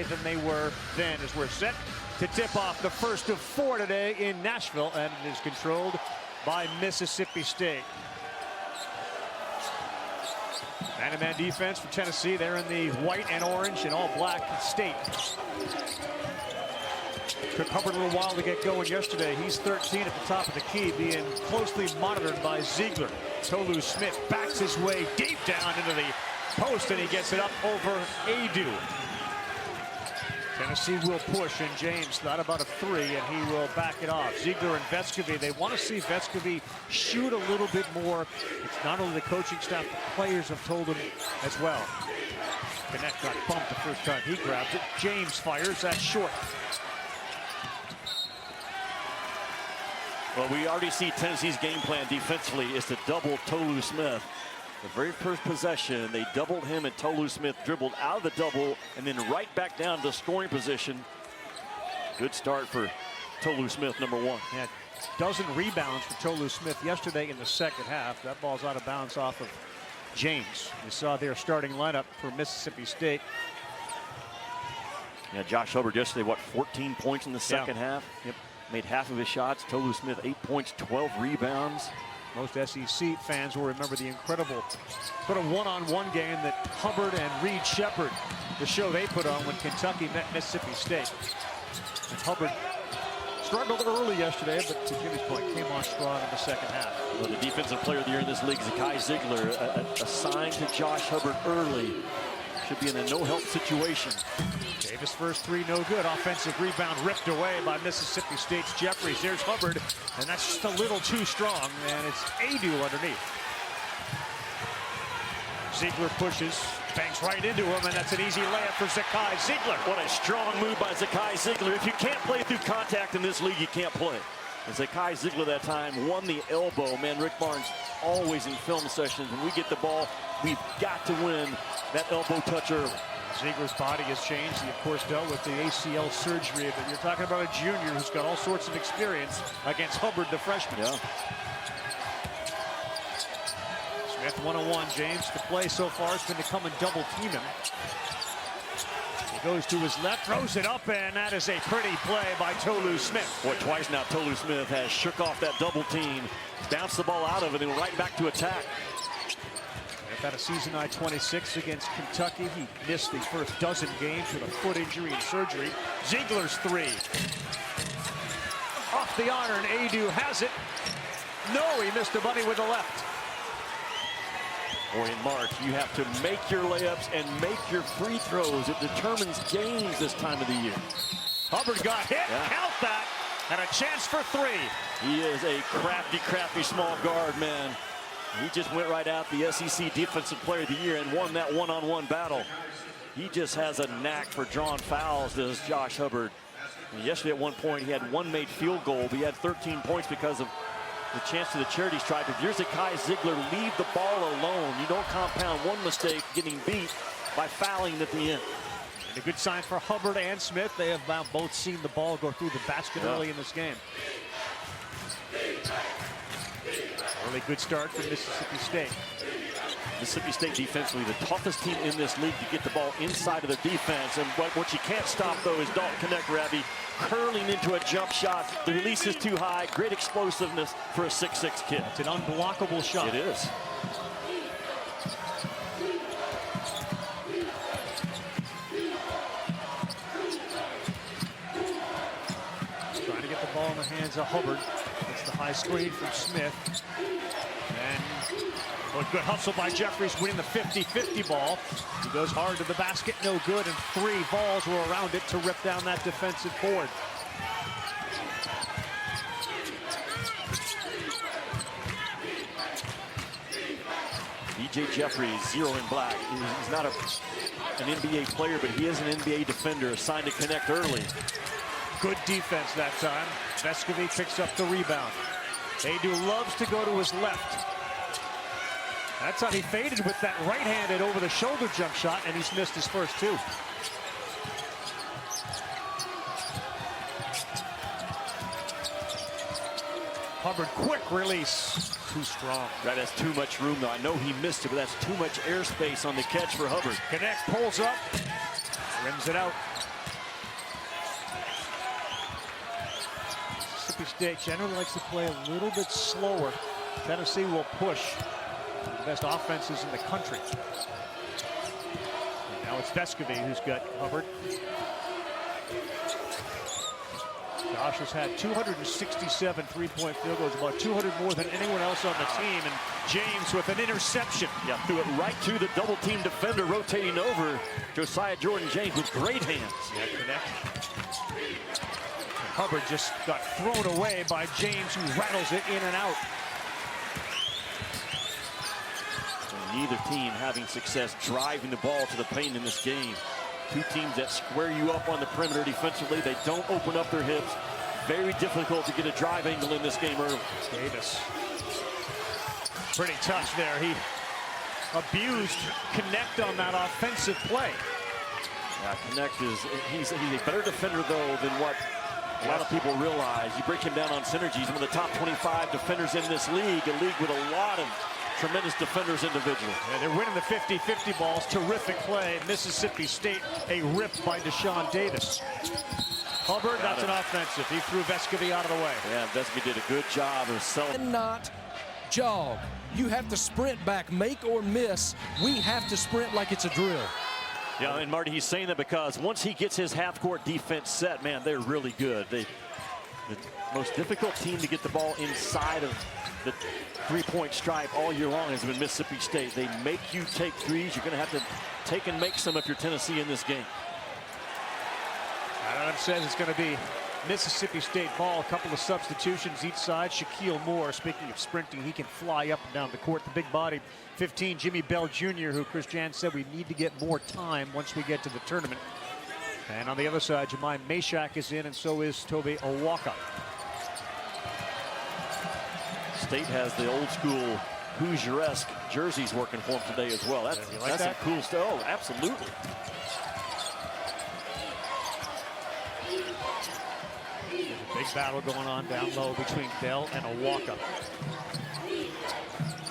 today than they were then, as we're set to tip off the first of 4 today in Nashville, and it is controlled by Mississippi State. Man-to-man defense for Tennessee. They're in the white and orange and all black state. Took Hubbard a little while to get going yesterday. He's 13 at the top of the key, being closely monitored by Ziegler. Tolu Smith backs his way deep down into the post, and he gets it up over Adu. Tennessee will push, and James thought about a 3, and he will back it off. Ziegler and Vescovy, they want to see Vescovy shoot a little bit more. It's not only the coaching staff, the players have told him as well. Connect got bumped the first time he grabbed it. James fires, that's short. Well, we already see Tennessee's game plan defensively is to double Tolu Smith. The very first possession, they doubled him, and Tolu Smith dribbled out of the double and then right back down to the scoring position. Good start for Tolu Smith, number 1. Had a dozen rebounds for Tolu Smith yesterday in the second half. That ball's out of bounds off of James. You saw their starting lineup for Mississippi State. Yeah, Josh Hubbard yesterday, what, 14 points in the second half? Yep. Made half of his shots. Tolu Smith, 8 points, 12 rebounds. Most SEC fans will remember the incredible sort of one-on-one game that Hubbard and Reed Shepherd, the show they put on when Kentucky met Mississippi State. And Hubbard struggled early yesterday, but to Jimmy's point, came on strong in the second half. Well, the defensive player of the year in this league, Zakai Ziegler, assigned to Josh Hubbard early. Should be in a no-help situation. Davis' first 3 no good. Offensive rebound ripped away by Mississippi State's Jeffries. There's Hubbard, and that's just a little too strong, and it's Adu underneath. Ziegler pushes, banks right into him, and that's an easy layup for Zakai Ziegler. What a strong move by Zakai Ziegler. If you can't play through contact in this league, you can't play. And Zakai Ziegler that time won the elbow. Man, Rick Barnes always in film sessions, when we get the ball, we've got to win that elbow touch early. Ziegler's body has changed. He, of course, dealt with the ACL surgery, but you're talking about a junior who's got all sorts of experience against Hubbard, the freshman. Yeah. Smith one-on-one. James, the play so far has been to come and double team him. He goes to his left, throws it up, and that is a pretty play by Tolu Smith. Boy, twice now Tolu Smith has shook off that double team, bounced the ball out of it, and right back to attack. Got a season-high 26 against Kentucky. He missed the first dozen games with a foot injury and surgery. Ziegler's 3. Off the iron, Adu has it. No, he missed a bunny with the left. Boy, in March, you have to make your layups and make your free throws. It determines games this time of the year. Hubbard got hit, count that, and a chance for 3. He is a crafty small guard, man. He just went right out the SEC Defensive Player of the Year and won that one-on-one battle. He just has a knack for drawing fouls, does Josh Hubbard. And yesterday at one point, he had 1 made field goal, but he had 13 points because of the chance to the charity stripe. If you're Zakai Ziegler, leave the ball alone. You don't compound one mistake getting beat by fouling at the end. And a good sign for Hubbard and Smith. They have now both seen the ball go through the basket early in this game. Really good start for Mississippi State. Mississippi State defensively, the toughest team in this league to get the ball inside of their defense. And what you can't stop, though, is Dalton Connect, Ravi, curling into a jump shot. The release is too high. Great explosiveness for a 6'6" kid. It's an unblockable shot. It is. Trying to get the ball in the hands of Hubbard. It's the high screen from Smith. And a good hustle by Jeffries, winning the 50-50 ball. He goes hard to the basket, no good, and 3 balls were around it to rip down that defensive board. DJ Jeffries, 0 in black. He's not an NBA player, but he is an NBA defender, assigned to Connect early. Good defense that time. Vescovy picks up the rebound. Adu loves to go to his left. That's how he faded with that right-handed over-the-shoulder jump shot, and he's missed his first 2. Hubbard, quick release. Too strong. Right, that's too much room, though. I know he missed it, but that's too much airspace on the catch for Hubbard. Connect pulls up, rims it out. Mississippi State generally likes to play a little bit slower. Tennessee will push. The best offenses in the country. And now it's Vescovi who's got Hubbard. Josh has had 267 three-point field goals, about 200 more than anyone else on the team. And James with an interception. Yeah, threw it right to the double-team defender rotating over. Josiah Jordan-James with great hands. Yeah, connect. Hubbard just got thrown away by James, who rattles it in and out. And neither team having success driving the ball to the paint in this game. Two teams that square you up on the perimeter defensively. They don't open up their hips. Very difficult to get a drive angle in this game early. Davis. Pretty tough there. He abused Connect on that offensive play. Yeah, Connect he's a better defender though than what a lot of people realize. You break him down on synergies. One of the top 25 defenders in this league, a league with a lot of tremendous defenders individually. Yeah, they're winning the 50-50 balls. Terrific play. Mississippi State, a rip by Deshaun Davis. Hubbard, that's an offensive. He threw Vescovi out of the way. Yeah, Vescovi did a good job of selling. Cannot jog. You have to sprint back, make or miss. We have to sprint like it's a drill. Yeah, and Marty, he's saying that because once he gets his half-court defense set, man, they're really good. The most difficult team to get the ball inside of the three-point stripe all year long has been Mississippi State. They make you take threes. You're going to have to take and make some if you're Tennessee in this game. Adam says it's going to be Mississippi State ball. A couple of substitutions each side. Shaquille Moore, speaking of sprinting, he can fly up and down the court. The big body, 15, Jimmy Bell Jr., who Chris Jan said we need to get more time once we get to the tournament. And on the other side, Jemai Meshack is in, and so is Tobe Owaka. State has the old school Hoosier-esque jerseys working for him today as well. That's some cool stuff. Oh, absolutely. Big battle going on down low between Bell and Owaka.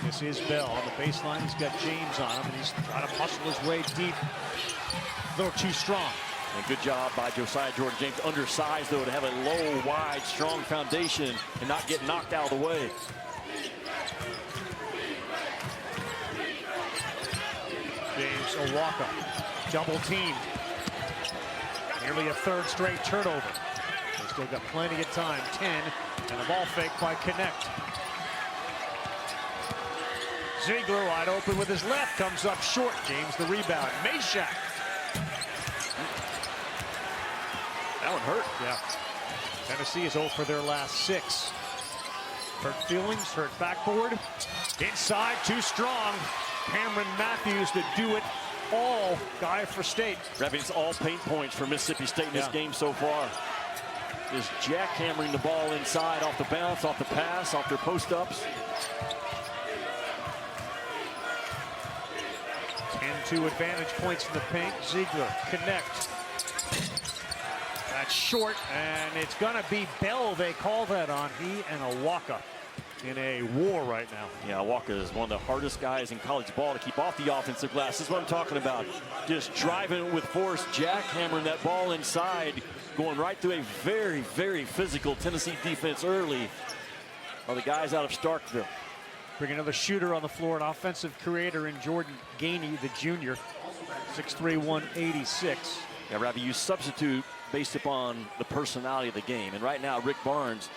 This is Bell on the baseline. He's got James on him, and he's trying to muscle his way deep. A little too strong. And good job by Josiah Jordan-James. Undersized, though, to have a low, wide, strong foundation and not get knocked out of the way. James Owaka, double teamed. Nearly a third straight turnover. They still got plenty of time. 10, and a ball fake by Connect. Ziegler wide open with his left, comes up short. James the rebound. Meshack. That one hurt. Yeah. Tennessee is 0 for their last 6. Hurt feelings, hurt backboard. Inside, too strong. Cameron Matthews to do it all. Guy for State. It's all paint points for Mississippi State in this game so far. Is jackhammering the ball inside, off the bounce, off the pass, off their post-ups. 10-2 advantage points in the paint. Ziegler, Connect. That's short, and it's gonna be Bell. They call that on. He and Owaka in a war right now. Yeah, Owaka is one of the hardest guys in college ball to keep off the offensive glass. This is what I'm talking about. Just driving it with force, jackhammering that ball inside, going right through a very, very physical Tennessee defense early. Are the guys out of Starkville. Bring another shooter on the floor, an offensive creator in Jordan Gainey, the junior. 6'3", 186. Yeah, Ravi, you substitute based upon the personality of the game. And right now, Rick Barnes,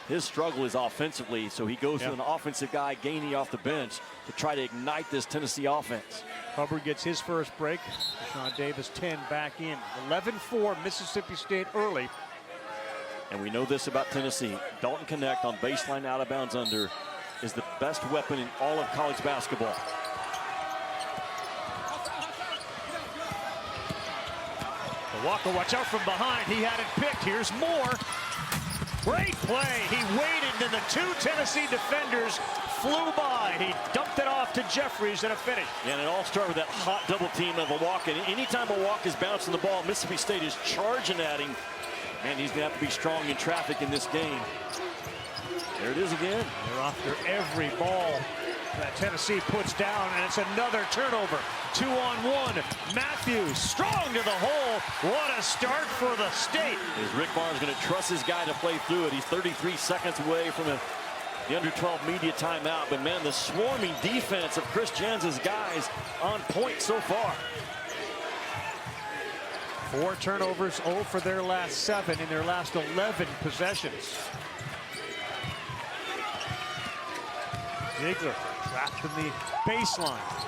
his struggle is offensively, so he goes to an offensive guy, Gainey, off the bench to try to ignite this Tennessee offense. Hubbard gets his first break. Deshaun Davis 10 back in. 11-4 Mississippi State early. And we know this about Tennessee. Dalton Connect on baseline out of bounds under is the best weapon in all of college basketball. Walker, watch out from behind. He had it picked. Here's Moore. Great play. He waited, and the two Tennessee defenders flew by. He dumped it off to Jeffries and a finish. Yeah, and it all started with that hot double team of Owaka. And anytime Owaka is bouncing the ball, Mississippi State is charging at him. Man, he's going to have to be strong in traffic in this game. There it is again. They're after every ball that Tennessee puts down, and it's another turnover. 2-on-1. Matthews strong to the hole. What a start for the State. Is Rick Barnes going to trust his guy to play through it? He's 33 seconds away from the under 12 media timeout. But man, the swarming defense of Chris Jans' guys on point so far. 4 turnovers, 0 for their last 7 in their last 11 possessions. Ziegler trapped in the baseline.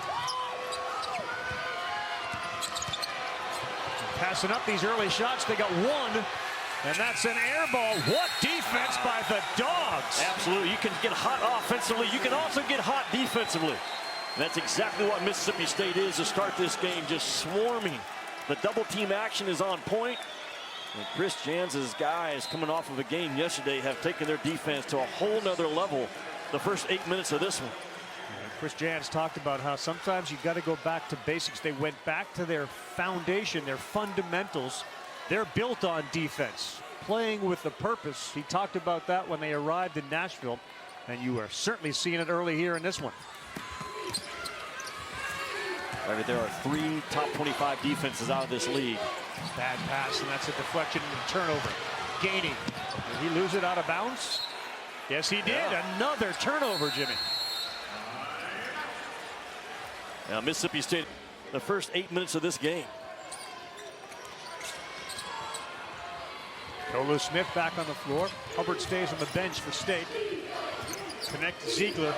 Passing up these early shots, they got 1, and that's an air ball. What defense by the Dogs! Absolutely, you can get hot offensively. You can also get hot defensively. And that's exactly what Mississippi State is to start this game, just swarming. The double team action is on point. And Chris Jans' guys coming off of a game yesterday have taken their defense to a whole nother level the first 8 minutes of this one. Chris Jans talked about how sometimes you got to go back to basics. They went back to their foundation, their fundamentals. They're built on defense, playing with a purpose. He talked about that when they arrived in Nashville, and you are certainly seeing it early here in this one. There are 3 top 25 defenses out of this league. Bad pass, and that's a deflection and a turnover. Gainey. Did he lose it out of bounds? Yes, he did. Yeah. Another turnover, Jimmy. Now, Mississippi State, the first 8 minutes of this game. Tolu Smith back on the floor. Hubbard stays on the bench for State. Connect Ziegler,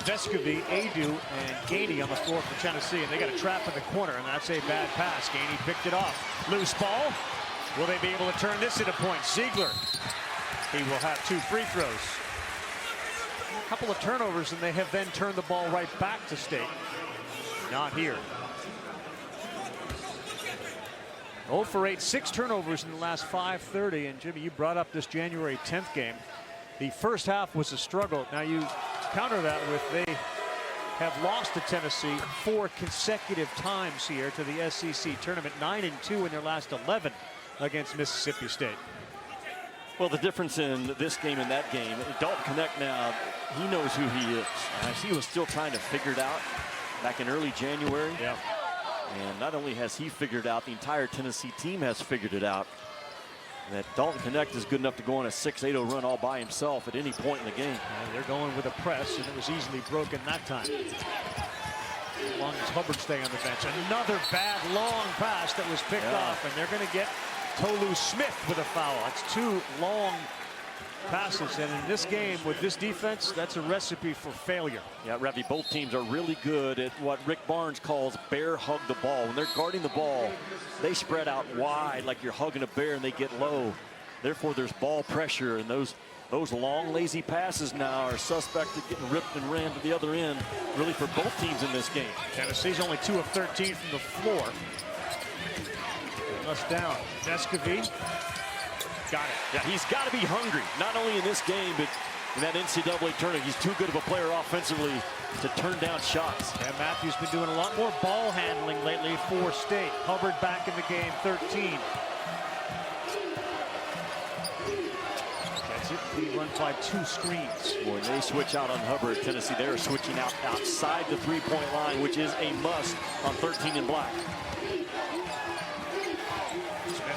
Vescovy, Adu, and Gainey on the floor for Tennessee. And they got a trap in the corner, and that's a bad pass. Gainey picked it off. Loose ball. Will they be able to turn this into points? Ziegler. He will have 2 free throws. A couple of turnovers, and they have then turned the ball right back to State. Not here. 0 for 8, 6 turnovers in the last 5:30. And Jimmy, you brought up this January 10th game. The first half was a struggle. Now you counter that with they have lost to Tennessee 4 consecutive times here to the SEC tournament. 9-2 in their last 11 against Mississippi State. Well, the difference in this game and that game, Dalton Connect now, he knows who he is. And he was still trying to figure it out back in early January. Yeah. And not only has he figured out, the entire Tennessee team has figured it out, that Dalton Connect is good enough to go on a 6-8-0 run all by himself at any point in the game. And they're going with a press, and it was easily broken that time. As long as Hubbard staying on the bench. Another bad long pass that was picked off, and they're going to get Tolu Smith with a foul. It's 2 long passes, and in this game with this defense, that's a recipe for failure. Yeah, Revy, both teams are really good at what Rick Barnes calls bear hug the ball. When they're guarding the ball, they spread out wide like you're hugging a bear, and they get low. Therefore, there's ball pressure, and those long, lazy passes now are suspect of getting ripped and ran to the other end, really for both teams in this game. Tennessee's only 2 of 13 from the floor. Us down. Vescovy. Got it. Yeah, he's got to be hungry, not only in this game, but in that NCAA tournament. He's too good of a player offensively to turn down shots. And Matthews been doing a lot more ball handling lately for State. Hubbard back in the game, 13. That's it. He runs by 2 screens. When they switch out on Hubbard, Tennessee, they're switching out outside the three-point line, which is a must on 13 in black.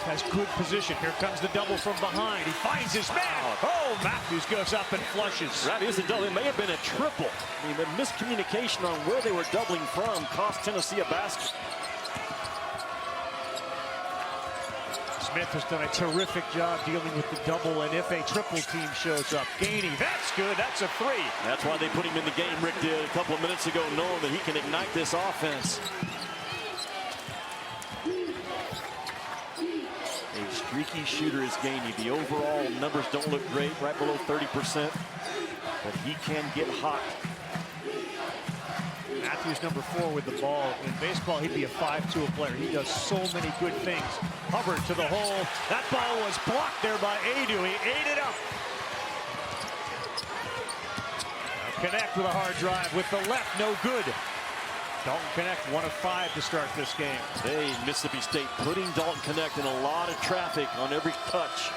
Has good position. Here comes the double from behind. He finds his man. Oh, Matthews goes up and flushes. That is a double. It may have been a triple. I mean, the miscommunication on where they were doubling from cost Tennessee a basket. Smith has done a terrific job dealing with the double, and if a triple team shows up, Gainey, that's good. That's a 3. That's why they put him in the game, Rick did a couple of minutes ago, knowing that he can ignite this offense. Streaky shooter is Gainey. The overall numbers don't look great, right below 30%, but he can get hot. Matthews number 4 with the ball. In baseball, he'd be a 5-tool player. He does so many good things. Hubbard to the hole. That ball was blocked there by Adu. He ate it up. Connect with a hard drive with the left, no good. Dalton Connect 1 of 5 to start this game. Today, Mississippi State putting Dalton Connect in a lot of traffic on every touch.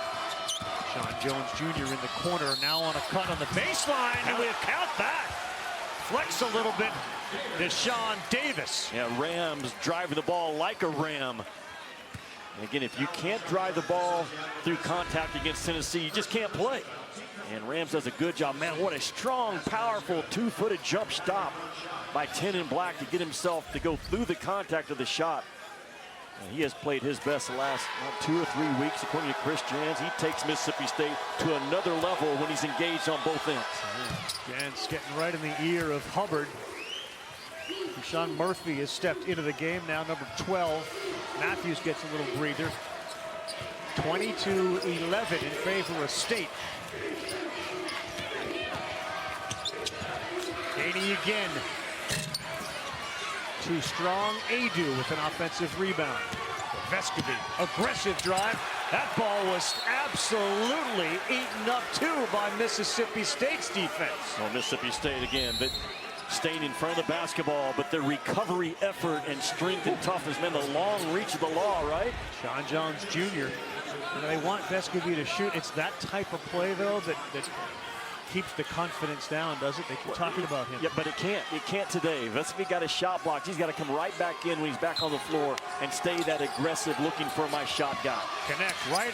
Sean Jones Jr. in the corner, now on a cut on the baseline. And we'll count that. deflects a little bit. Deshaun Davis. Yeah, Rams driving the ball like a Ram. And again, if you can't drive the ball through contact against Tennessee, you just can't play. And Rams does a good job. Man, what a strong, powerful, two-footed jump stop by 10 in black to get himself to go through the contact of the shot. And he has played his best the last 2 or 3 weeks, according to Chris Jans. He takes Mississippi State to another level when he's engaged on both ends. Jans getting right in the ear of Hubbard. Sean Murphy has stepped into the game now, number 12. Matthews gets a little breather. 22-11 in favor of State. Haney again. Too strong. Adu with an offensive rebound. Vescovi, aggressive drive. That ball was absolutely eaten up too by Mississippi State's defense. Well, Mississippi State again, but staying in front of the basketball, but their recovery effort and strength and toughness, man, the long reach of the law, right? Sean Jones Jr. You know, they want Vescovi to shoot. It's that type of play, though, that keeps the confidence down, does it? They keep talking about him. Yeah, but it can't. It can't today. Vescovi got a shot blocked. He's got to come right back in when he's back on the floor and stay that aggressive, looking for my shot guy. Connect right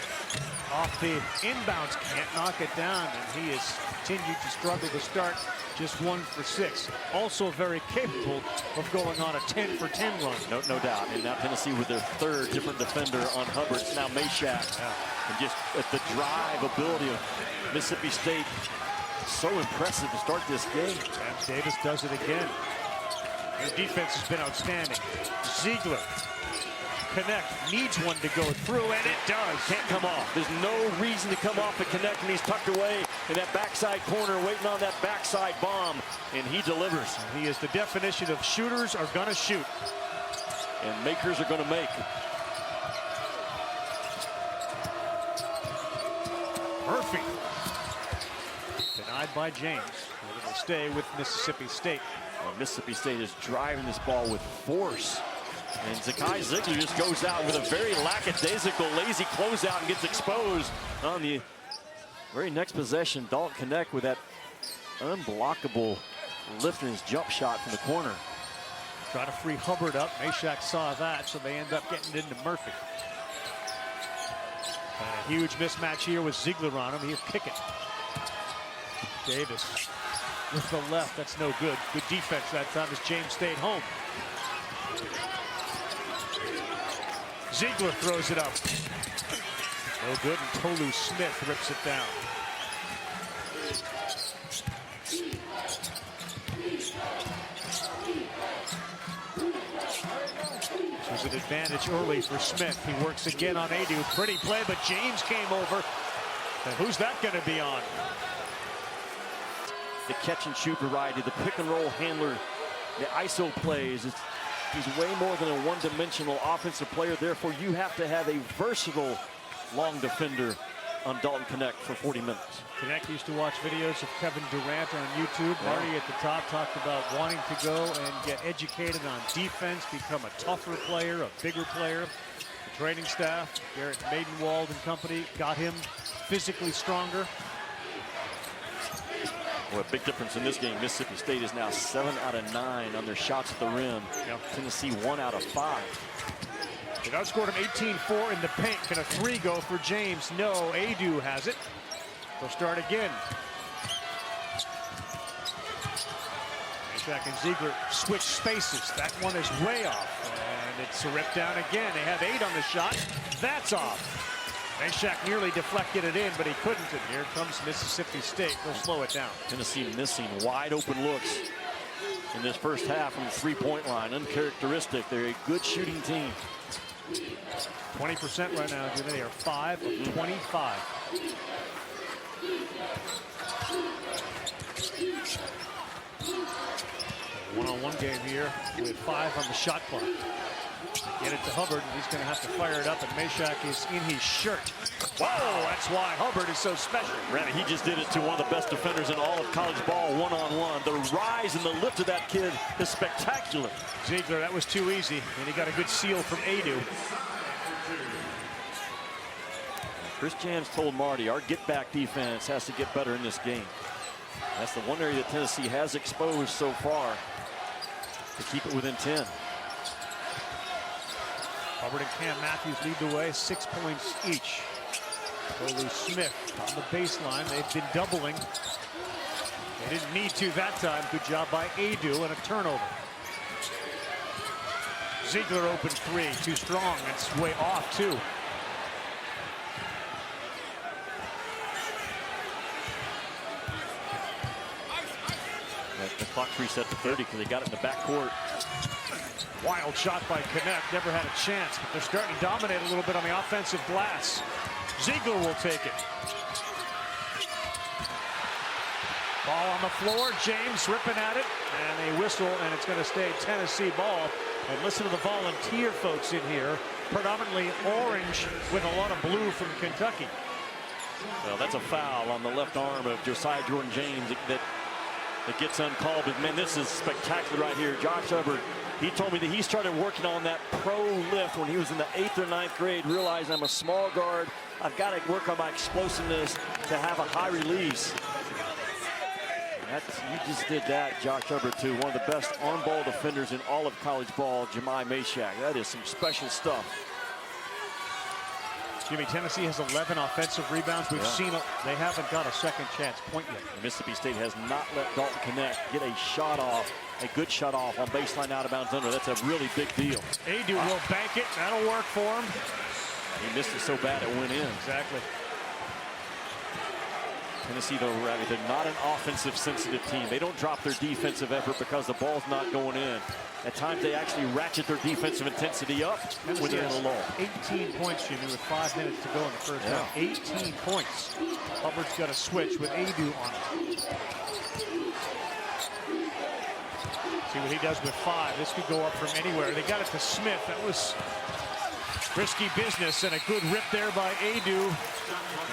off the inbounds. Can't knock it down, and he has continued to struggle to start. Just 1 for 6. Also very capable of going on a 10-for-10 run. No doubt. And now Tennessee with their third different defender on Hubbard. It's now Meshack. Yeah. And just at the drive ability of Mississippi State, so impressive to start this game. And Davis does it again. Their defense has been outstanding. Ziegler. Connect needs one to go through, and it does. Can't come off. There's no reason to come off the Connect, and he's tucked away in that backside corner, waiting on that backside bomb, and he delivers. He is the definition of shooters are gonna shoot. And makers are gonna make. Murphy. Denied by James. It'll stay with Mississippi State. Well, Mississippi State is driving this ball with force. And Zakai Ziegler just goes out with a very lackadaisical, lazy closeout and gets exposed on the very next possession. Dalton Connect with that unblockable lift in his jump shot from the corner. Try to free Hubbard up. Meshack saw that, so they end up getting it into Murphy. And a huge mismatch here with Ziegler on him. He'll kick it. Davis with the left. That's no good. Good defense that time as James stayed home. Ziegler throws it up. No good, and Tolu Smith rips it down. This was an advantage early for Smith. He works again on Adu. Pretty play, but James came over. And who's that going to be on? The catch and shoot variety, the pick and roll handler, the ISO plays. He's way more than a one-dimensional offensive player. Therefore, you have to have a versatile long defender on Dalton Connect for 40 minutes. Connect used to watch videos of Kevin Durant on YouTube. Yeah. Marty at the top talked about wanting to go and get educated on defense, become a tougher player, a bigger player. The training staff, Garrett Maidenwald and company, got him physically stronger. Well, a big difference in this game. Mississippi State is now 7 out of 9 on their shots at the rim. Yep. Tennessee 1 out of 5. They outscored him 18-4 in the paint. Can a 3 go for James? No, Adu has it. They'll start again. Meshack and Ziegler switch spaces. That one is way off. And it's ripped down again. They have 8 on the shot. That's off. Meshack nearly deflected it in, but he couldn't. And here comes Mississippi State. They'll slow it down. Tennessee missing wide open looks in this first half from the three-point line. Uncharacteristic. They're a good shooting team. 20% right now, Jimmy. They are 5 of 25. One-on-one game here with 5 on the shot clock. Get it to Hubbard, and he's going to have to fire it up, and Meshack is in his shirt. Whoa, that's why Hubbard is so special. Randy, he just did it to one of the best defenders in all of college ball, one-on-one. The rise and the lift of that kid is spectacular. Ziegler, that was too easy, and he got a good seal from Adu. Chris Jans told Marty, our get-back defense has to get better in this game. That's the one area that Tennessee has exposed so far to keep it within 10. Hubbard and Cam Matthews lead the way, 6 points each. Olu Smith on the baseline. They've been doubling. They didn't need to that time. Good job by Adu and a turnover. Ziegler open three, too strong. It's way off too. The clock's reset to 30 because they got it in the backcourt. Wild shot by Connect, never had a chance, but they're starting to dominate a little bit on the offensive glass. Ziegler will take it. Ball on the floor, James ripping at it, and they whistle, and it's going to stay Tennessee ball. And listen to the volunteer folks in here, predominantly orange with a lot of blue from Kentucky. Well, that's a foul on the left arm of Josiah Jordan-James that gets uncalled. But man, this is spectacular right here. Josh Hubbard, he told me that he started working on that pro lift when he was in the 8th or 9th grade, realized I'm a small guard. I've got to work on my explosiveness to have a high release. You just did that, Josh Hubbard, too. One of the best on-ball defenders in all of college ball, Jemai Mashak. That is some special stuff. Jimmy, Tennessee has 11 offensive rebounds. We've seen it. They haven't got a second chance point yet. Mississippi State has not let Dalton Connect get a shot off, a good shot off on baseline out of bounds under. That's a really big deal. Adu will bank it. That'll work for him. He missed it so bad it went in. Exactly. Tennessee, though, they're not an offensive sensitive team. They don't drop their defensive effort because the ball's not going in. At times they actually ratchet their defensive intensity up when they're in a lull. 18 points, Jimmy, with 5 minutes to go in the first half. 18 points. Hubbard's got a switch with Adu on it. See what he does with 5. This could go up from anywhere. They got it to Smith. That was risky business, and a good rip there by Adu.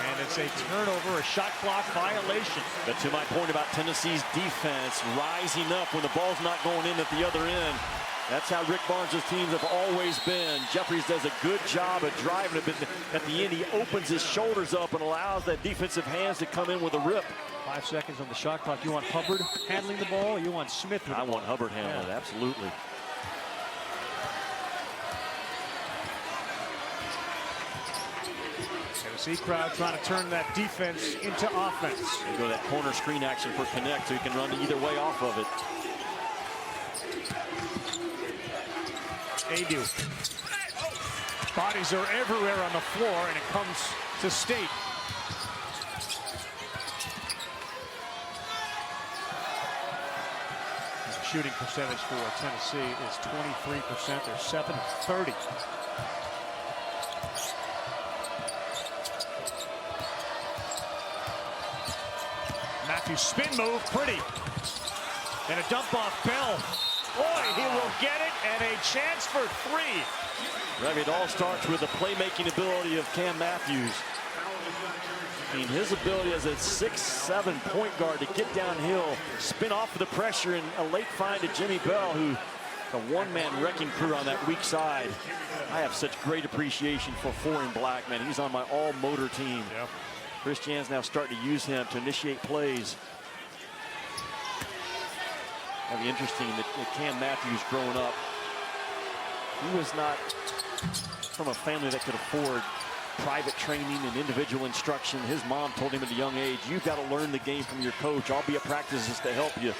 And it's a turnover, a shot clock violation. But to my point about Tennessee's defense rising up when the ball's not going in at the other end, that's how Rick Barnes' teams have always been. Jeffries does a good job of driving it, but at the end he opens his shoulders up and allows that defensive hands to come in with a rip. 5 seconds on the shot clock. You want Hubbard handling the ball, or you want Smith with the ball? I want Hubbard handling it, absolutely. Tennessee crowd trying to turn that defense into offense. You go that corner screen action for Connect, so you can run either way off of it. Adu. Bodies are everywhere on the floor, and it comes to State. The shooting percentage for Tennessee is 23%. They're 7 of 30. Matthews spin move, pretty. And a dump off Bell. Boy, he will get it, and a chance for 3. Ravi, it all starts with the playmaking ability of Cam Matthews. I mean, his ability as a 6'7" point guard to get downhill, spin off of the pressure, and a late find to Jimmy Bell, who a one-man wrecking crew on that weak side. I have such great appreciation for Foreign Black, man. He's on my all-motor team. Yep. Chris Jan's now starting to use him to initiate plays. That'd be interesting that Cam Matthews growing up, he was not from a family that could afford private training and individual instruction. His mom told him at a young age, you've got to learn the game from your coach. I'll be at practices to help you.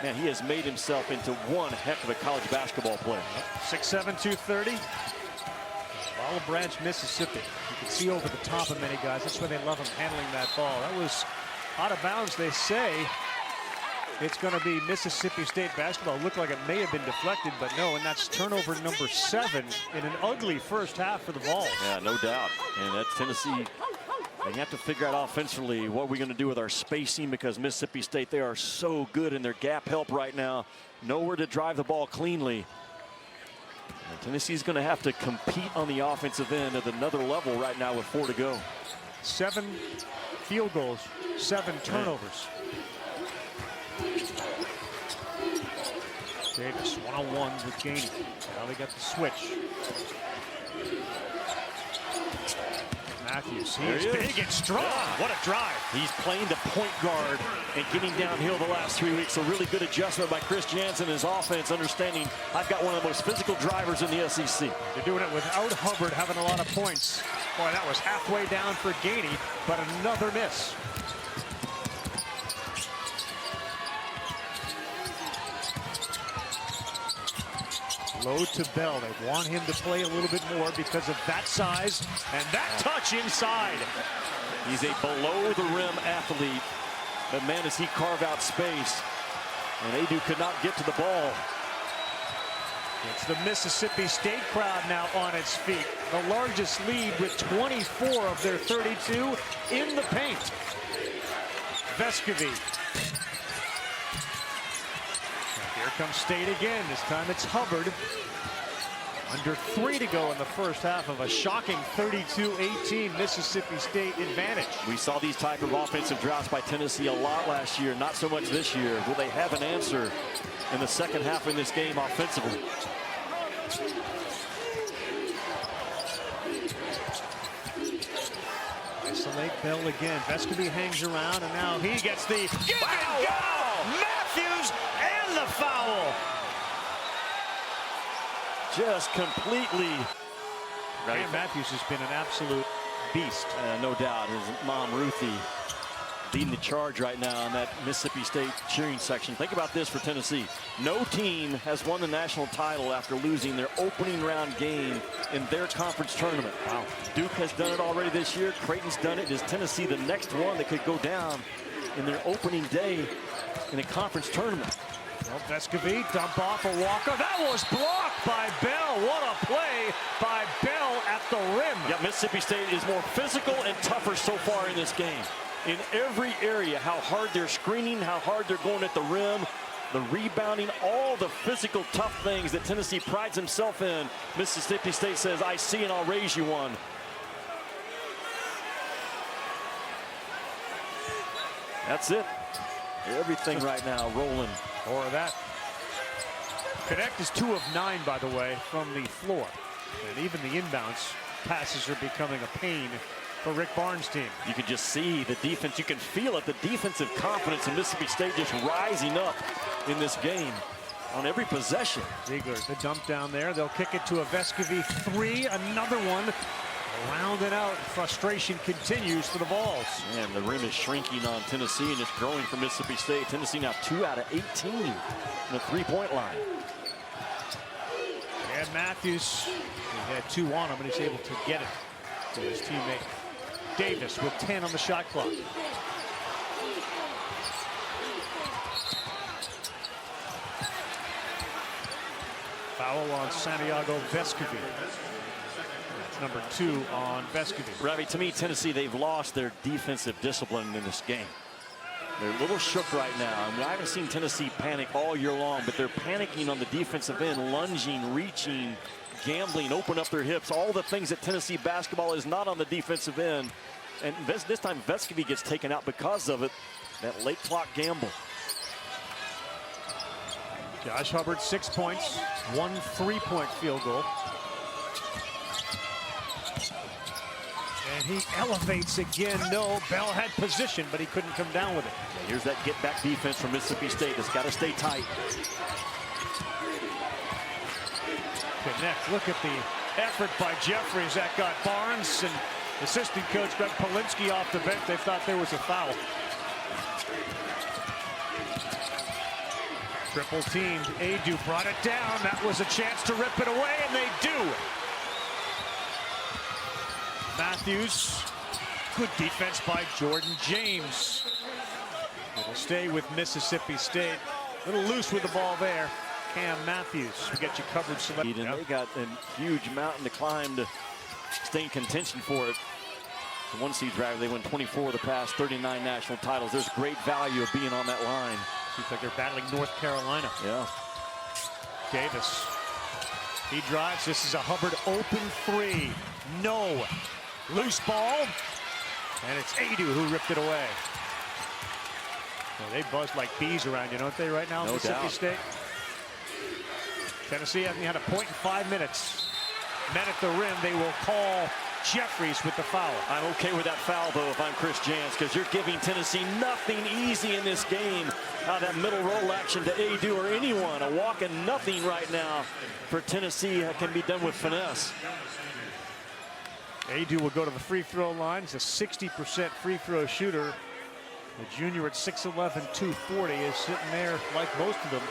Man, he has made himself into one heck of a college basketball player. 6'7", 230. Olive Branch, Mississippi. You can see over the top of many guys. That's why they love him handling that ball. That was out of bounds, they say. It's going to be Mississippi State basketball. Looked like it may have been deflected, but no, and that's turnover number 7 in an ugly first half for the Vols. Yeah, no doubt. And that's Tennessee. They have to figure out offensively what we're going to do with our spacing, because Mississippi State, they are so good in their gap help right now. Nowhere to drive the ball cleanly. And Tennessee's going to have to compete on the offensive end at another level right now with 4 to go. 7 field goals, 7 turnovers. Davis one-on-one with Gainey. Now they got the switch. Matthews, he There is he is. big and strong. What a drive. He's playing the point guard and getting downhill the last 3 weeks. A really good adjustment by Chris Jansen and his offense, understanding I've got one of the most physical drivers in the SEC. They're doing it without Hubbard having a lot of points. Boy, that was halfway down for Gainey, but another miss. Low to Bell. They want him to play a little bit more because of that size and that touch inside. He's a below-the-rim athlete, but man, does he carve out space. And Adu could not get to the ball. It's the Mississippi State crowd now on its feet. The largest lead with 24 of their 32 in the paint. Vescovy. Here comes State again. This time it's Hubbard. Under 3 to go in the first half of a shocking 32-18 Mississippi State advantage. We saw these type of offensive droughts by Tennessee a lot last year, not so much this year. Will they have an answer in the second half in this game offensively? Isolate Bell again. Vescovy hangs around, and now he gets the give and go! Matthews and the foul! Just completely. Cam Matthews has been an absolute beast. No doubt. His mom, Ruthie, leading the charge right now in that Mississippi State cheering section. Think about this for Tennessee. No team has won the national title after losing their opening round game in their conference tournament. Wow. Duke has done it already this year. Creighton's done it. Is Tennessee the next one that could go down in their opening day in a conference tournament? Well, Vescovy, dump off a Walker. That was blocked by Bell. What a play by Bell at the rim. Yeah, Mississippi State is more physical and tougher so far in this game. In every area, how hard they're screening, how hard they're going at the rim, the rebounding, all the physical tough things that Tennessee prides himself in. Mississippi State says, I see and I'll raise you one. That's it. Everything right now rolling. Or that. Connect is 2 of 9, by the way, from the floor. And even the inbounds passes are becoming a pain for Rick Barnes' team. You can just see the defense. You can feel it. The defensive confidence in Mississippi State just rising up in this game on every possession. Ziegler, the dump down there. They'll kick it to a Vescovy 3. Another one. Round and out. Frustration continues for the Vols. And the rim is shrinking on Tennessee, and it's growing for Mississippi State. Tennessee now 2 out of 18 in the three-point line. And Matthews, he had 2 on him, and he's able to get it to his teammate Davis with 10 on the shot clock. Foul on Santiago Vescovy. That's number 2 on Vescovy. Ravi, to me, Tennessee, they've lost their defensive discipline in this game. They're a little shook right now. I mean, I haven't seen Tennessee panic all year long, but they're panicking on the defensive end, lunging, reaching, gambling, open up their hips, all the things that Tennessee basketball is not on the defensive end. And this time Vescovy gets taken out because of it, that late clock gamble. Josh Hubbard, 6 points, 1 3-point field goal. And he elevates again. No, Bell had position, but he couldn't come down with it. Here's that get-back defense from Mississippi State. It's got to stay tight. Connect. Look at the effort by Jeffries that got Barnes and assistant coach Greg Polinsky off the bench. They thought there was a foul. Triple teamed. Adu brought it down. That was a chance to rip it away, and they do. Matthews. Good defense by Jordan James. It'll stay with Mississippi State. A little loose with the ball there. Cam Matthews will get you covered. And they got a huge mountain to climb to stay in contention for it. The 1 seed driver, they won 24 of the past 39 national titles. There's great value of being on that line. Seems like they're battling North Carolina. Yeah. Davis. He drives. This is a Hubbard open 3. No. Loose ball. And it's Adu who ripped it away. Well, they buzz like bees around you, don't they, right now, No Mississippi doubt. State? Tennessee hasn't had a point in 5 minutes. Men at the rim, they will call Jeffries with the foul. I'm okay with that foul, though, if I'm Chris Jans, because you're giving Tennessee nothing easy in this game. That middle roll action to Adu or anyone. A walk and nothing right now for Tennessee can be done with finesse. Adu will go to the free throw line. He's a 60% free throw shooter. The junior at 6'11", 240 is sitting there like most of them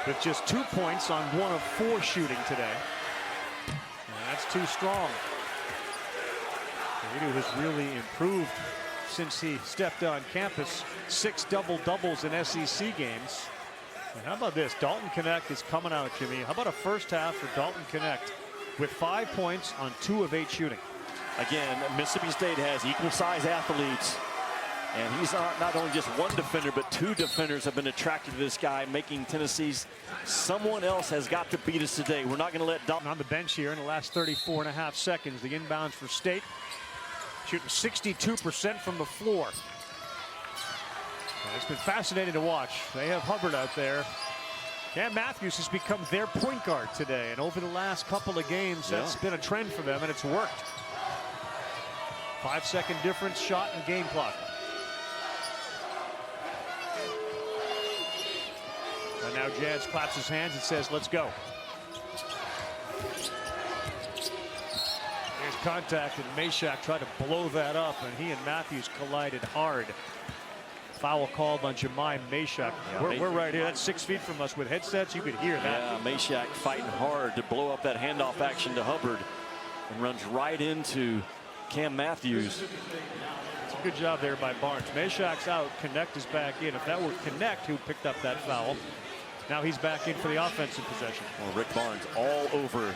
with just 2 points on 1 of 4 shooting today. And that's too strong. Adu has really improved since he stepped on campus. 6 double-doubles in SEC games. And how about this? Dalton Connect is coming out, Jimmy. How about a first half for Dalton Connect with 5 points on 2 of 8 shooting? Again, Mississippi State has equal-size athletes. And he's not only just one defender, but 2 defenders have been attracted to this guy, making Tennessee's someone else has got to beat us today. We're not going to let Dalton on the bench here in the last 34.5 seconds. The inbounds for State, shooting 62% from the floor. And it's been fascinating to watch. They have Hubbard out there. Cam Matthews has become their point guard today, and over the last couple of games, that's been a trend for them, and it's worked. 5-second difference, shot and game clock. And now Jazz claps his hands and says, let's go. There's contact, and Meshack tried to blow that up, and he and Matthews collided hard. Foul called on Jemai Meshack. Yeah, we're right here. That's 6 feet from us. With headsets, you could hear that. Yeah, Meshack fighting hard to blow up that handoff action to Hubbard and runs right into Cam Matthews. It's a good job there by Barnes. Meshack's out. Connect is back in. If that were Connect who picked up that foul, now he's back in for the offensive possession. Well, Rick Barnes all over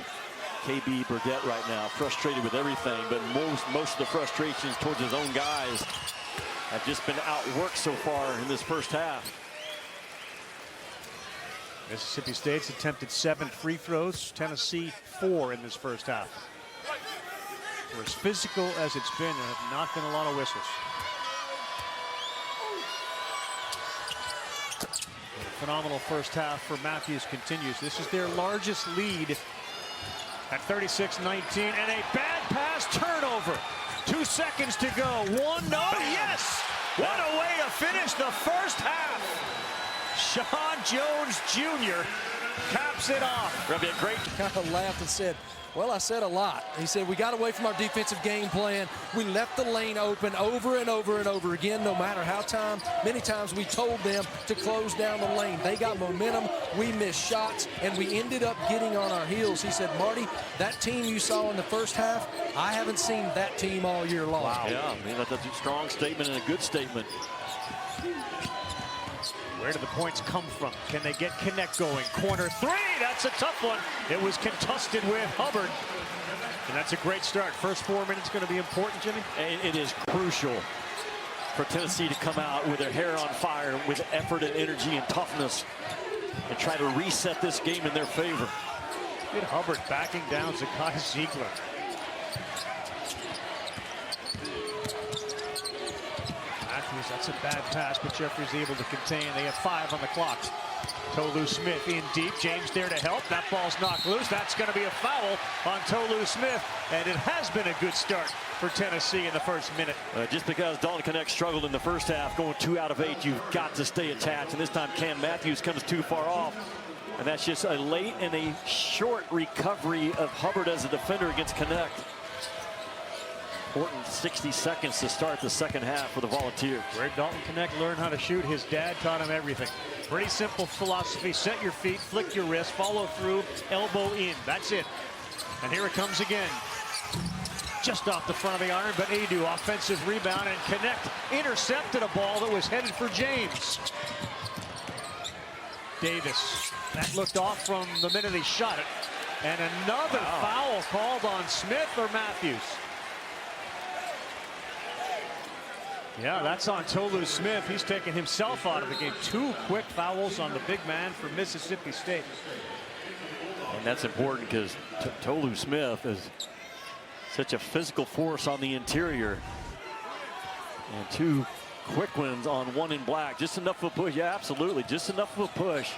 KB Burdett right now, frustrated with everything, but most of the frustrations towards his own guys have just been outworked so far in this first half. Mississippi State's attempted 7 free throws. Tennessee 4 in this first half. For as physical as it's been, there have not been a lot of whistles. A phenomenal first half for Matthews continues. This is their largest lead at 36-19, and a bad pass turnover. 2 seconds to go. 1, no, yes! What a way to finish the first half. Sean Jones Jr. caps it off. That'd be a great. Kind of laughed and said, well, I said a lot. He said, we got away from our defensive game plan. We left the lane open over and over and over again, no matter how many times we told them to close down the lane. They got momentum, we missed shots, and we ended up getting on our heels. He said, Marty, that team you saw in the first half, I haven't seen that team all year long. Wow. Yeah, I mean, that's a strong statement and a good statement. Where do the points come from? Can they get Connect going? Corner 3, that's a tough one. It was contested with Hubbard. And that's a great start. First 4 minutes going to be important, Jimmy. And it is crucial for Tennessee to come out with their hair on fire, with effort and energy and toughness, and try to reset this game in their favor. Good Hubbard backing down Zakai Ziegler. Matthews, that's a bad pass, but Jeffries able to contain. They have 5 on the clock. Tolu Smith in deep. James there to help. That ball's knocked loose. That's going to be a foul on Tolu Smith. And it has been a good start for Tennessee in the first minute. Just because Dalton Connect struggled in the first half, going 2 out of 8, you've got to stay attached. And this time Cam Matthews comes too far off. And that's just a late and a short recovery of Hubbard as a defender against Connect. Important 60 seconds to start the second half for the Volunteers. Where Dalton Connect learned how to shoot, his dad taught him everything. Pretty simple philosophy. Set your feet, flick your wrist, follow through, elbow in. That's it. And here it comes again. Just off the front of the iron, but Adu offensive rebound, and Connect intercepted a ball that was headed for James. Davis. That looked off from the minute he shot it. And another foul called on Smith or Matthews. Yeah, that's on Tolu Smith. He's taken himself out of the game. 2 quick fouls on the big man for Mississippi State. And that's important because Tolu Smith is such a physical force on the interior. And 2 quick ones on 1 in black. Just enough of a push. Yeah, absolutely. Just enough of a push.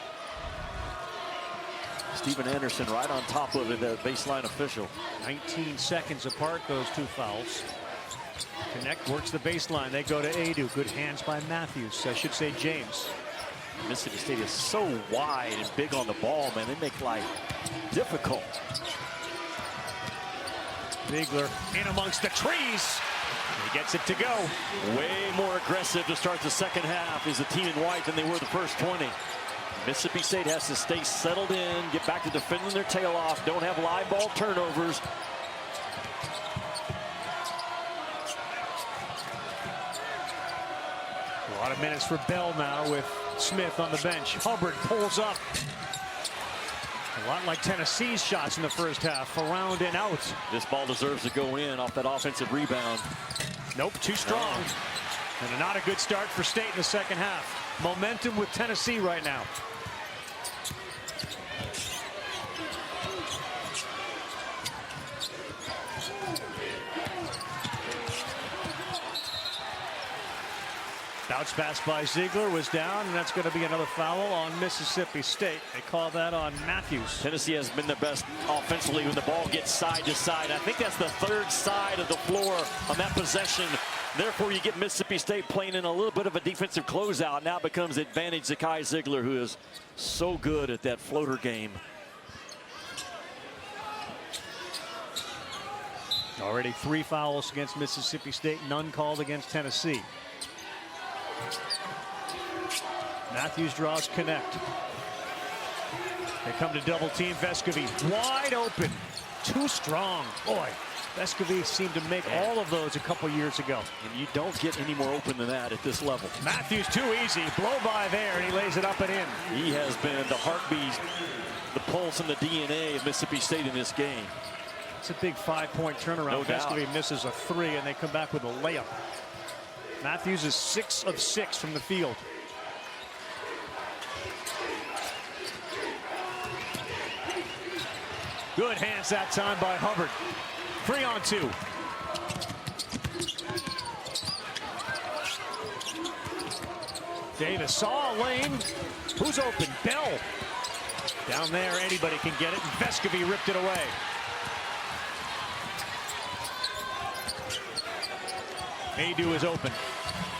Steven Anderson right on top of it, the baseline official. 19 seconds apart, those two fouls. Connect works the baseline. They go to Adu. Good hands by Matthews. I should say James. Mississippi State is so wide and big on the ball, man. They make life difficult. Ziegler in amongst the trees. He gets it to go. Way more aggressive to start the second half is the team in white than they were the first 20. Mississippi State has to stay settled in, get back to defending their tail off, don't have live ball turnovers. A lot of minutes for Bell now with Smith on the bench. Hubbard pulls up. A lot like Tennessee's shots in the first half, around and out. This ball deserves to go in off that offensive rebound. Nope, too strong. And not a good start for State in the second half. Momentum with Tennessee right now. Bounce pass by Ziegler was down, and that's going to be another foul on Mississippi State. They call that on Matthews. Tennessee has been the best offensively when the ball gets side to side. I think that's the third side of the floor on that possession. Therefore, you get Mississippi State playing in a little bit of a defensive closeout. Now becomes advantage to Kai Ziegler, who is so good at that floater game. Already 3 fouls against Mississippi State, none called against Tennessee. Matthews draws Connect. They come to double team Vescovi. Wide open. Too strong. Boy, Vescovi seemed to make all of those a couple years ago. And you don't get any more open than that at this level. Matthews too easy. Blow by there, and he lays it up and in. He has been the heartbeat, the pulse and the DNA of Mississippi State in this game. It's a big 5-point turnaround. No doubt. Vescovi misses a 3, and they come back with a layup. Matthews is 6 of 6 from the field. Good hands that time by Hubbard. 3 on 2. Davis saw a lane. Who's open? Bell. Down there, anybody can get it. And Vescovi ripped it away. Adu is open.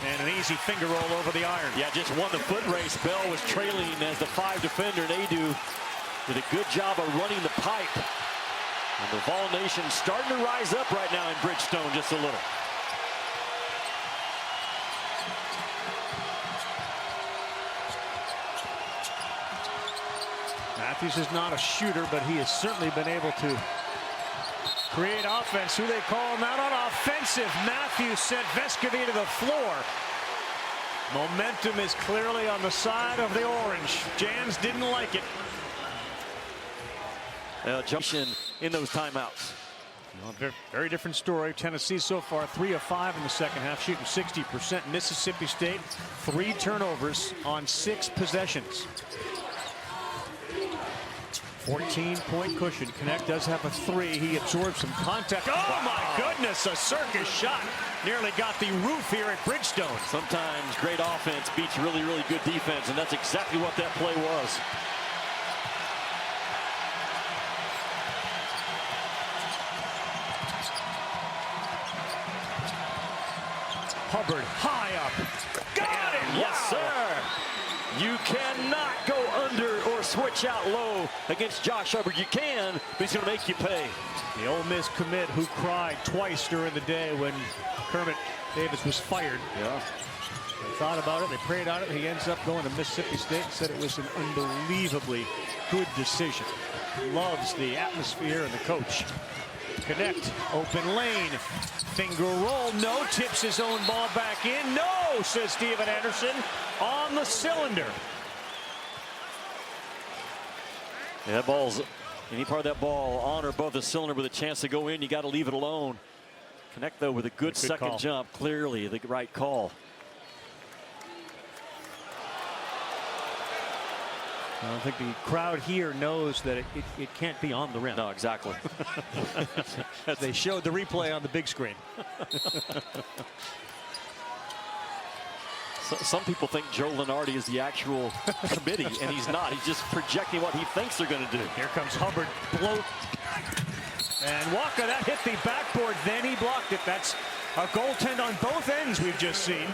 And an easy finger roll over the iron. Yeah, just won the foot race. Bell was trailing as the 5 defender, and Adu did a good job of running the pipe. And the Vol Nation starting to rise up right now in Bridgestone just a little. Matthews is not a shooter, but he has certainly been able to create offense. Who they call him out on offensive. Matthews sent Vescovi to the floor. Momentum is clearly on the side of the orange. Jans didn't like it. Junction in those timeouts. Well, very different story. Tennessee so far 3 of 5 in the second half, shooting 60%. Mississippi State 3 turnovers on 6 possessions. 14-point cushion. Connect does have a 3. He absorbs some contact. Oh my goodness, a circus shot. Nearly got the roof here at Bridgestone. Sometimes great offense beats really, really good defense, and that's exactly what that play was. Hubbard high up. Got it! Yes, sir. You cannot go under or switch out low against Josh Hubbard. You can, but he's going to make you pay. The Ole Miss commit who cried twice during the day when Kermit Davis was fired. Yeah. They thought about it, they prayed on it. He ends up going to Mississippi State and said it was an unbelievably good decision. Loves the atmosphere and the coach. Connect, open lane, finger roll, no, tips his own ball back in, no, says Steven Anderson, on the cylinder. Yeah, that ball's, any part of that ball on or above the cylinder with a chance to go in, you got to leave it alone. Connect, though, with a good second call. jump, clearly the right call. I don't think the crowd here knows that it can't be on the rim. No, exactly. They showed the replay on the big screen. So, some people think Joe Lenardi is the actual committee, and he's not. He's just projecting what he thinks they're going to do. Here comes Hubbard, bloat. And Walker, that hit the backboard, then he blocked it. That's a goaltend on both ends we've just seen.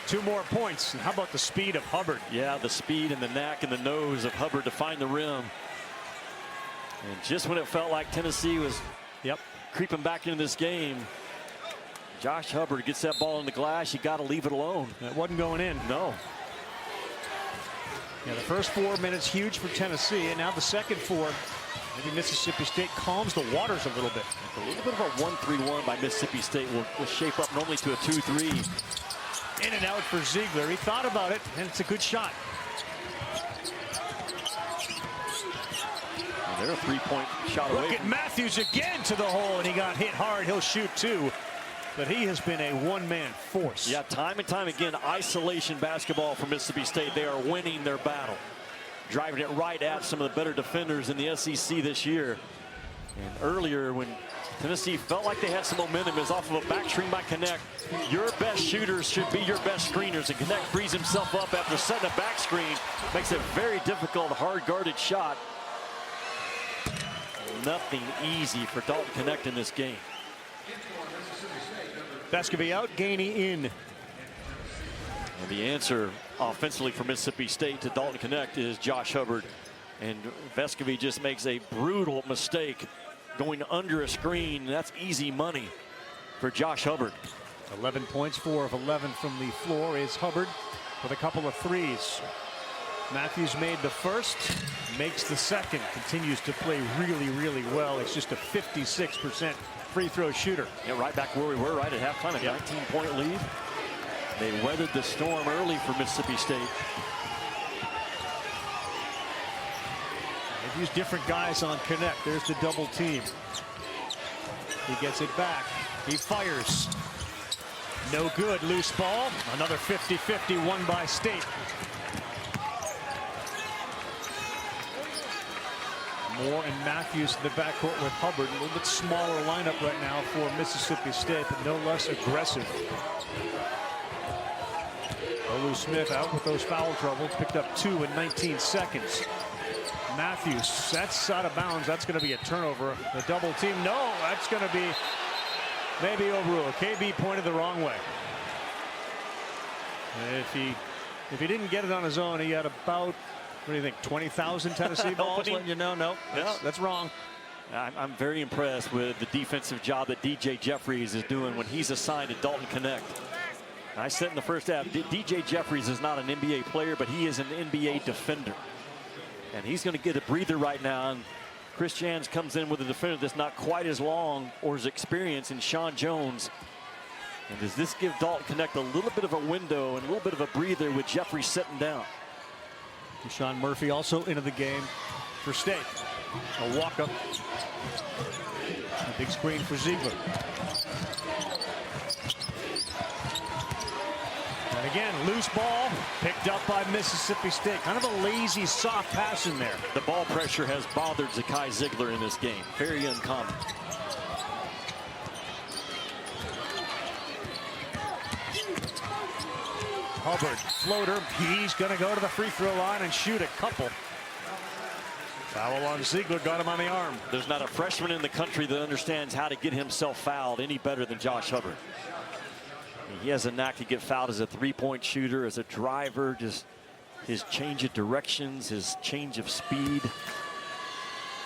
2 more points. And how about the speed of Hubbard? Yeah, the speed and the knack and the nose of Hubbard to find the rim. And just when it felt like Tennessee was creeping back into this game, Josh Hubbard gets that ball in the glass. You got to leave it alone. That wasn't going in. No. Yeah, the first 4 minutes huge for Tennessee, and now the second 4. Maybe Mississippi State calms the waters a little bit. A little bit of a 1-3-1 by Mississippi State will shape up normally to a 2-3. In and out for Ziegler. He thought about it, and it's a good shot. And they're a 3-point shot away. Look at Matthews again to the hole, and he got hit hard. He'll shoot 2. But he has been a one-man force. Yeah, time and time again, isolation basketball for Mississippi State. They are winning their battle, driving it right at some of the better defenders in the SEC this year. And earlier, when Tennessee felt like they had some momentum, is off of a back screen by Connect. Your best shooters should be your best screeners, and Connect frees himself up after setting a back screen. Makes a very difficult, hard-guarded shot. Nothing easy for Dalton Connect in this game. Vescovy out, Gainey in. And the answer offensively for Mississippi State to Dalton Connect is Josh Hubbard. And Vescovy just makes a brutal mistake going under a screen. That's easy money for Josh Hubbard. 11 points, 4 of 11 from the floor is Hubbard with a couple of threes. Matthews made the first, makes the second, continues to play really, really well. It's just a 56% free throw shooter. Yeah, right back where we were right at halftime, a 19-point lead. They weathered the storm early for Mississippi State. They've used different guys on Connect. There's the double team. He gets it back. He fires. No good. Loose ball. Another 50-50 won by State. Moore and Matthews in the backcourt with Hubbard. A little bit smaller lineup right now for Mississippi State, but no less aggressive. Olu Smith out with those foul troubles. Picked up 2 in 19 seconds. Matthews, that's out of bounds. That's going to be a turnover. The double team, no, that's going to be maybe overruled. KB pointed the wrong way. If he didn't get it on his own, he had about, what do you think, 20,000 Tennessee balls? You know, no, that's wrong. I'm very impressed with the defensive job that DJ Jeffries is doing when he's assigned to Dalton Connect. I said in the first half, DJ Jeffries is not an NBA player, but he is an NBA defender. And he's going to get a breather right now. And Chris Jans comes in with a defender that's not quite as long or as experienced in Sean Jones. And does this give Dalton Connect a little bit of a window and a little bit of a breather with Jeffries sitting down? Deshaun Murphy also into the game for State. A walk-up. A big screen for Ziegler. And again, loose ball picked up by Mississippi State. Kind of a lazy, soft pass in there. The ball pressure has bothered Zakai Ziegler in this game. Very uncommon. Hubbard, floater. He's going to go to the free throw line and shoot a couple. Foul on Ziegler, got him on the arm. There's not a freshman in the country that understands how to get himself fouled any better than Josh Hubbard. He has a knack to get fouled as a three-point shooter, as a driver, just his change of directions, his change of speed.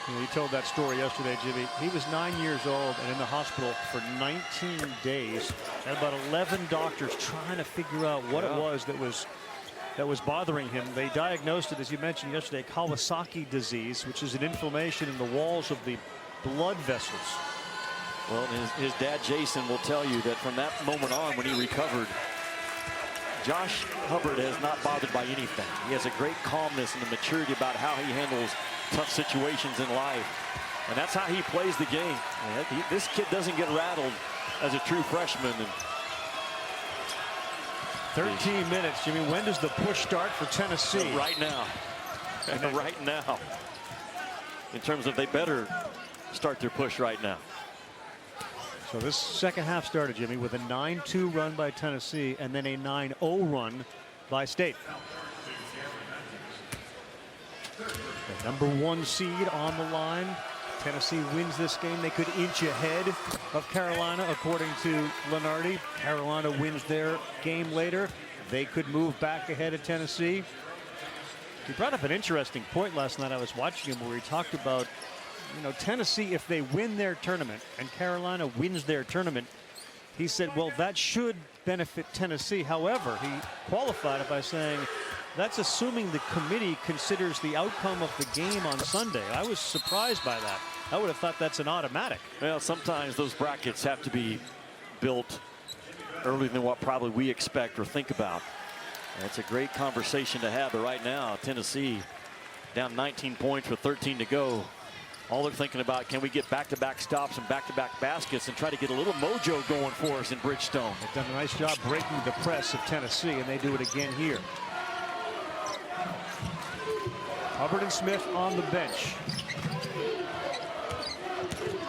You know, he told that story yesterday, Jimmy. He was 9 years old and in the hospital for 19 days. Had about 11 doctors trying to figure out what it was that was bothering him. They diagnosed it, as you mentioned yesterday, Kawasaki disease, which is an inflammation in the walls of the blood vessels. Well, his dad, Jason, will tell you that from that moment on when he recovered, Josh Hubbard has not bothered by anything. He has a great calmness and a maturity about how he handles tough situations in life. And that's how he plays the game. This kid doesn't get rattled as a true freshman. And 13 minutes, Jimmy. When does the push start for Tennessee? Right now. Right now. In terms of they better start their push right now. So this second half started, Jimmy, with a 9-2 run by Tennessee and then a 9-0 run by State. The #1 seed on the line. Tennessee wins this game. They could inch ahead of Carolina, according to Lenardi. Carolina wins their game later. They could move back ahead of Tennessee. He brought up an interesting point last night. I was watching him where he talked about, Tennessee, if they win their tournament and Carolina wins their tournament, he said, well, that should benefit Tennessee. However, he qualified it by saying, that's assuming the committee considers the outcome of the game on Sunday. I was surprised by that. I would have thought that's an automatic. Well, sometimes those brackets have to be built earlier than what probably we expect or think about. That's a great conversation to have. But right now, Tennessee down 19 points with 13 to go. All they're thinking about, can we get back-to-back stops and back-to-back baskets and try to get a little mojo going for us in Bridgestone. They've done a nice job breaking the press of Tennessee, and they do it again here. Hubbard and Smith on the bench.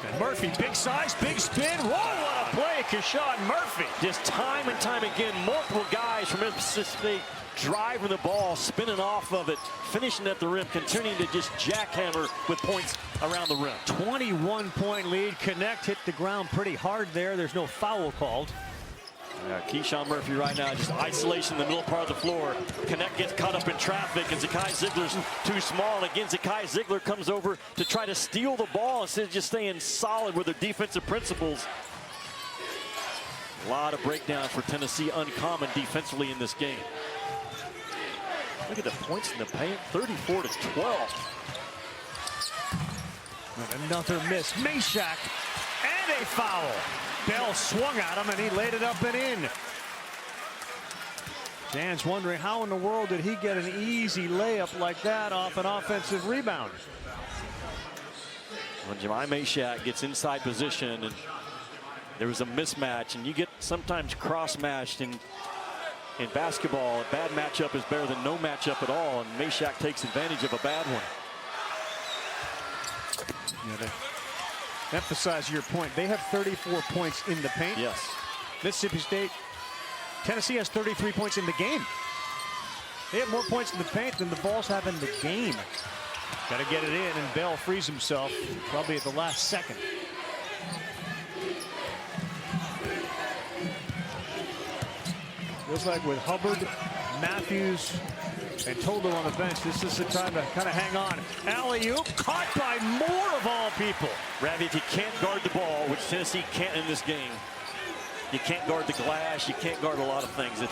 And Murphy, big size, big spin. Whoa, what a play, Keshawn Murphy. Just time and time again, multiple guys from Mississippi State driving the ball, spinning off of it, finishing at the rim, continuing to just jackhammer with points around the rim. 21-point lead. Connect hit the ground pretty hard there. There's no foul called. Yeah, Keshawn Murphy right now, just isolation in the middle part of the floor. Connect gets caught up in traffic, and Zakai Ziegler's too small. And again, Zakai Ziegler comes over to try to steal the ball instead of just staying solid with their defensive principles. A lot of breakdown for Tennessee, uncommon defensively in this game. Look at the points in the paint, 34 to 12. And another miss. Meshack, and a foul. Bell swung at him, and he laid it up and in. Dan's wondering how in the world did he get an easy layup like that off an offensive rebound. When Jemai Meshack gets inside position, and there was a mismatch, and you get sometimes cross-matched in basketball. A bad matchup is better than no matchup at all, and Meshack takes advantage of a bad one. Yeah, to emphasize your point, they have 34 points in the paint. Yes. Mississippi State, Tennessee has 33 points in the game. They have more points in the paint than the Vols have in the game. Got to get it in, and Bell frees himself probably at the last second. Feels like with Hubbard, Matthews, and Toldo on the bench, this is the time to kind of hang on. Alley-oop, caught by Moore of all people. Ravi, if you can't guard the ball, which Tennessee can't in this game, you can't guard the glass, you can't guard a lot of things.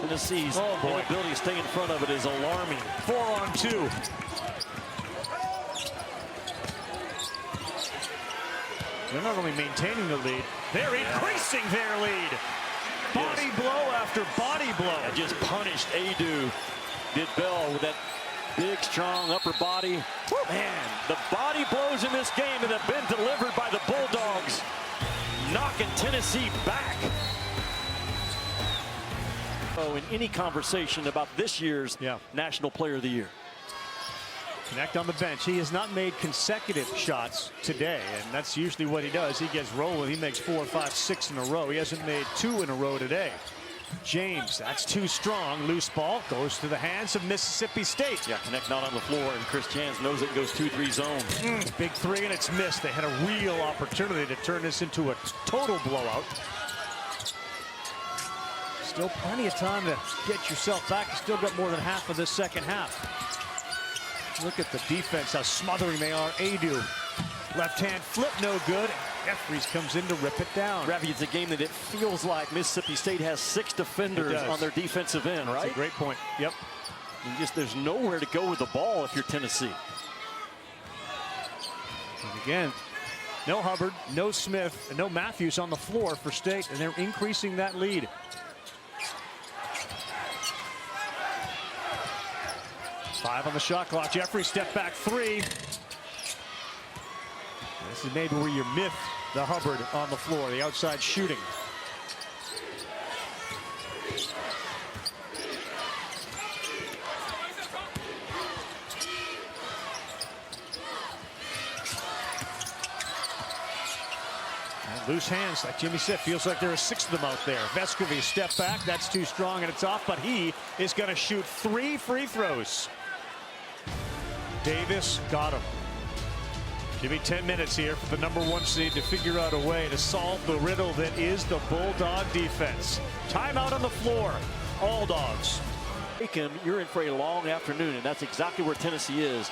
Tennessee's inability to stay in front of it is alarming. 4-on-2. They're not only maintaining the lead, they're increasing their lead. Body blow after body blow. And just punished Adu. Did Bell with that big, strong upper body. Man, the body blows in this game that have been delivered by the Bulldogs, knocking Tennessee back. Oh, in any conversation about this year's National Player of the Year. Connect on the bench. He has not made consecutive shots today, and that's usually what he does. He gets rolling. He makes 4, 5, 6 in a row. He hasn't made 2 in a row today. James, that's too strong. Loose ball goes to the hands of Mississippi State. Yeah, Connect not on the floor, and Chris Jans knows it goes 2-3 zone. Big three, and it's missed. They had a real opportunity to turn this into a total blowout. Still plenty of time to get yourself back. You still got more than half of this second half. Look at the defense, how smothering they are. Adu, left hand flip, no good. Jeffries comes in to rip it down. Ravi, it's a game that it feels like Mississippi State has 6 defenders on their defensive end, right? That's a great point. Yep. And just there's nowhere to go with the ball if you're Tennessee. And again, no Hubbard, no Smith, and no Matthews on the floor for State, and they're increasing that lead. Five on the shot clock. Jeffries step back 3. This is maybe where you myth the Hubbard on the floor, the outside shooting. Loose hands, like Jimmy said, feels like there are 6 of them out there. Vescovi step back, that's too strong and it's off, but he is going to shoot 3 free throws. Davis got him. Give me 10 minutes here for the #1 seed to figure out a way to solve the riddle that is the Bulldog defense. Timeout on the floor. All Dogs. You're in for a long afternoon, and that's exactly where Tennessee is.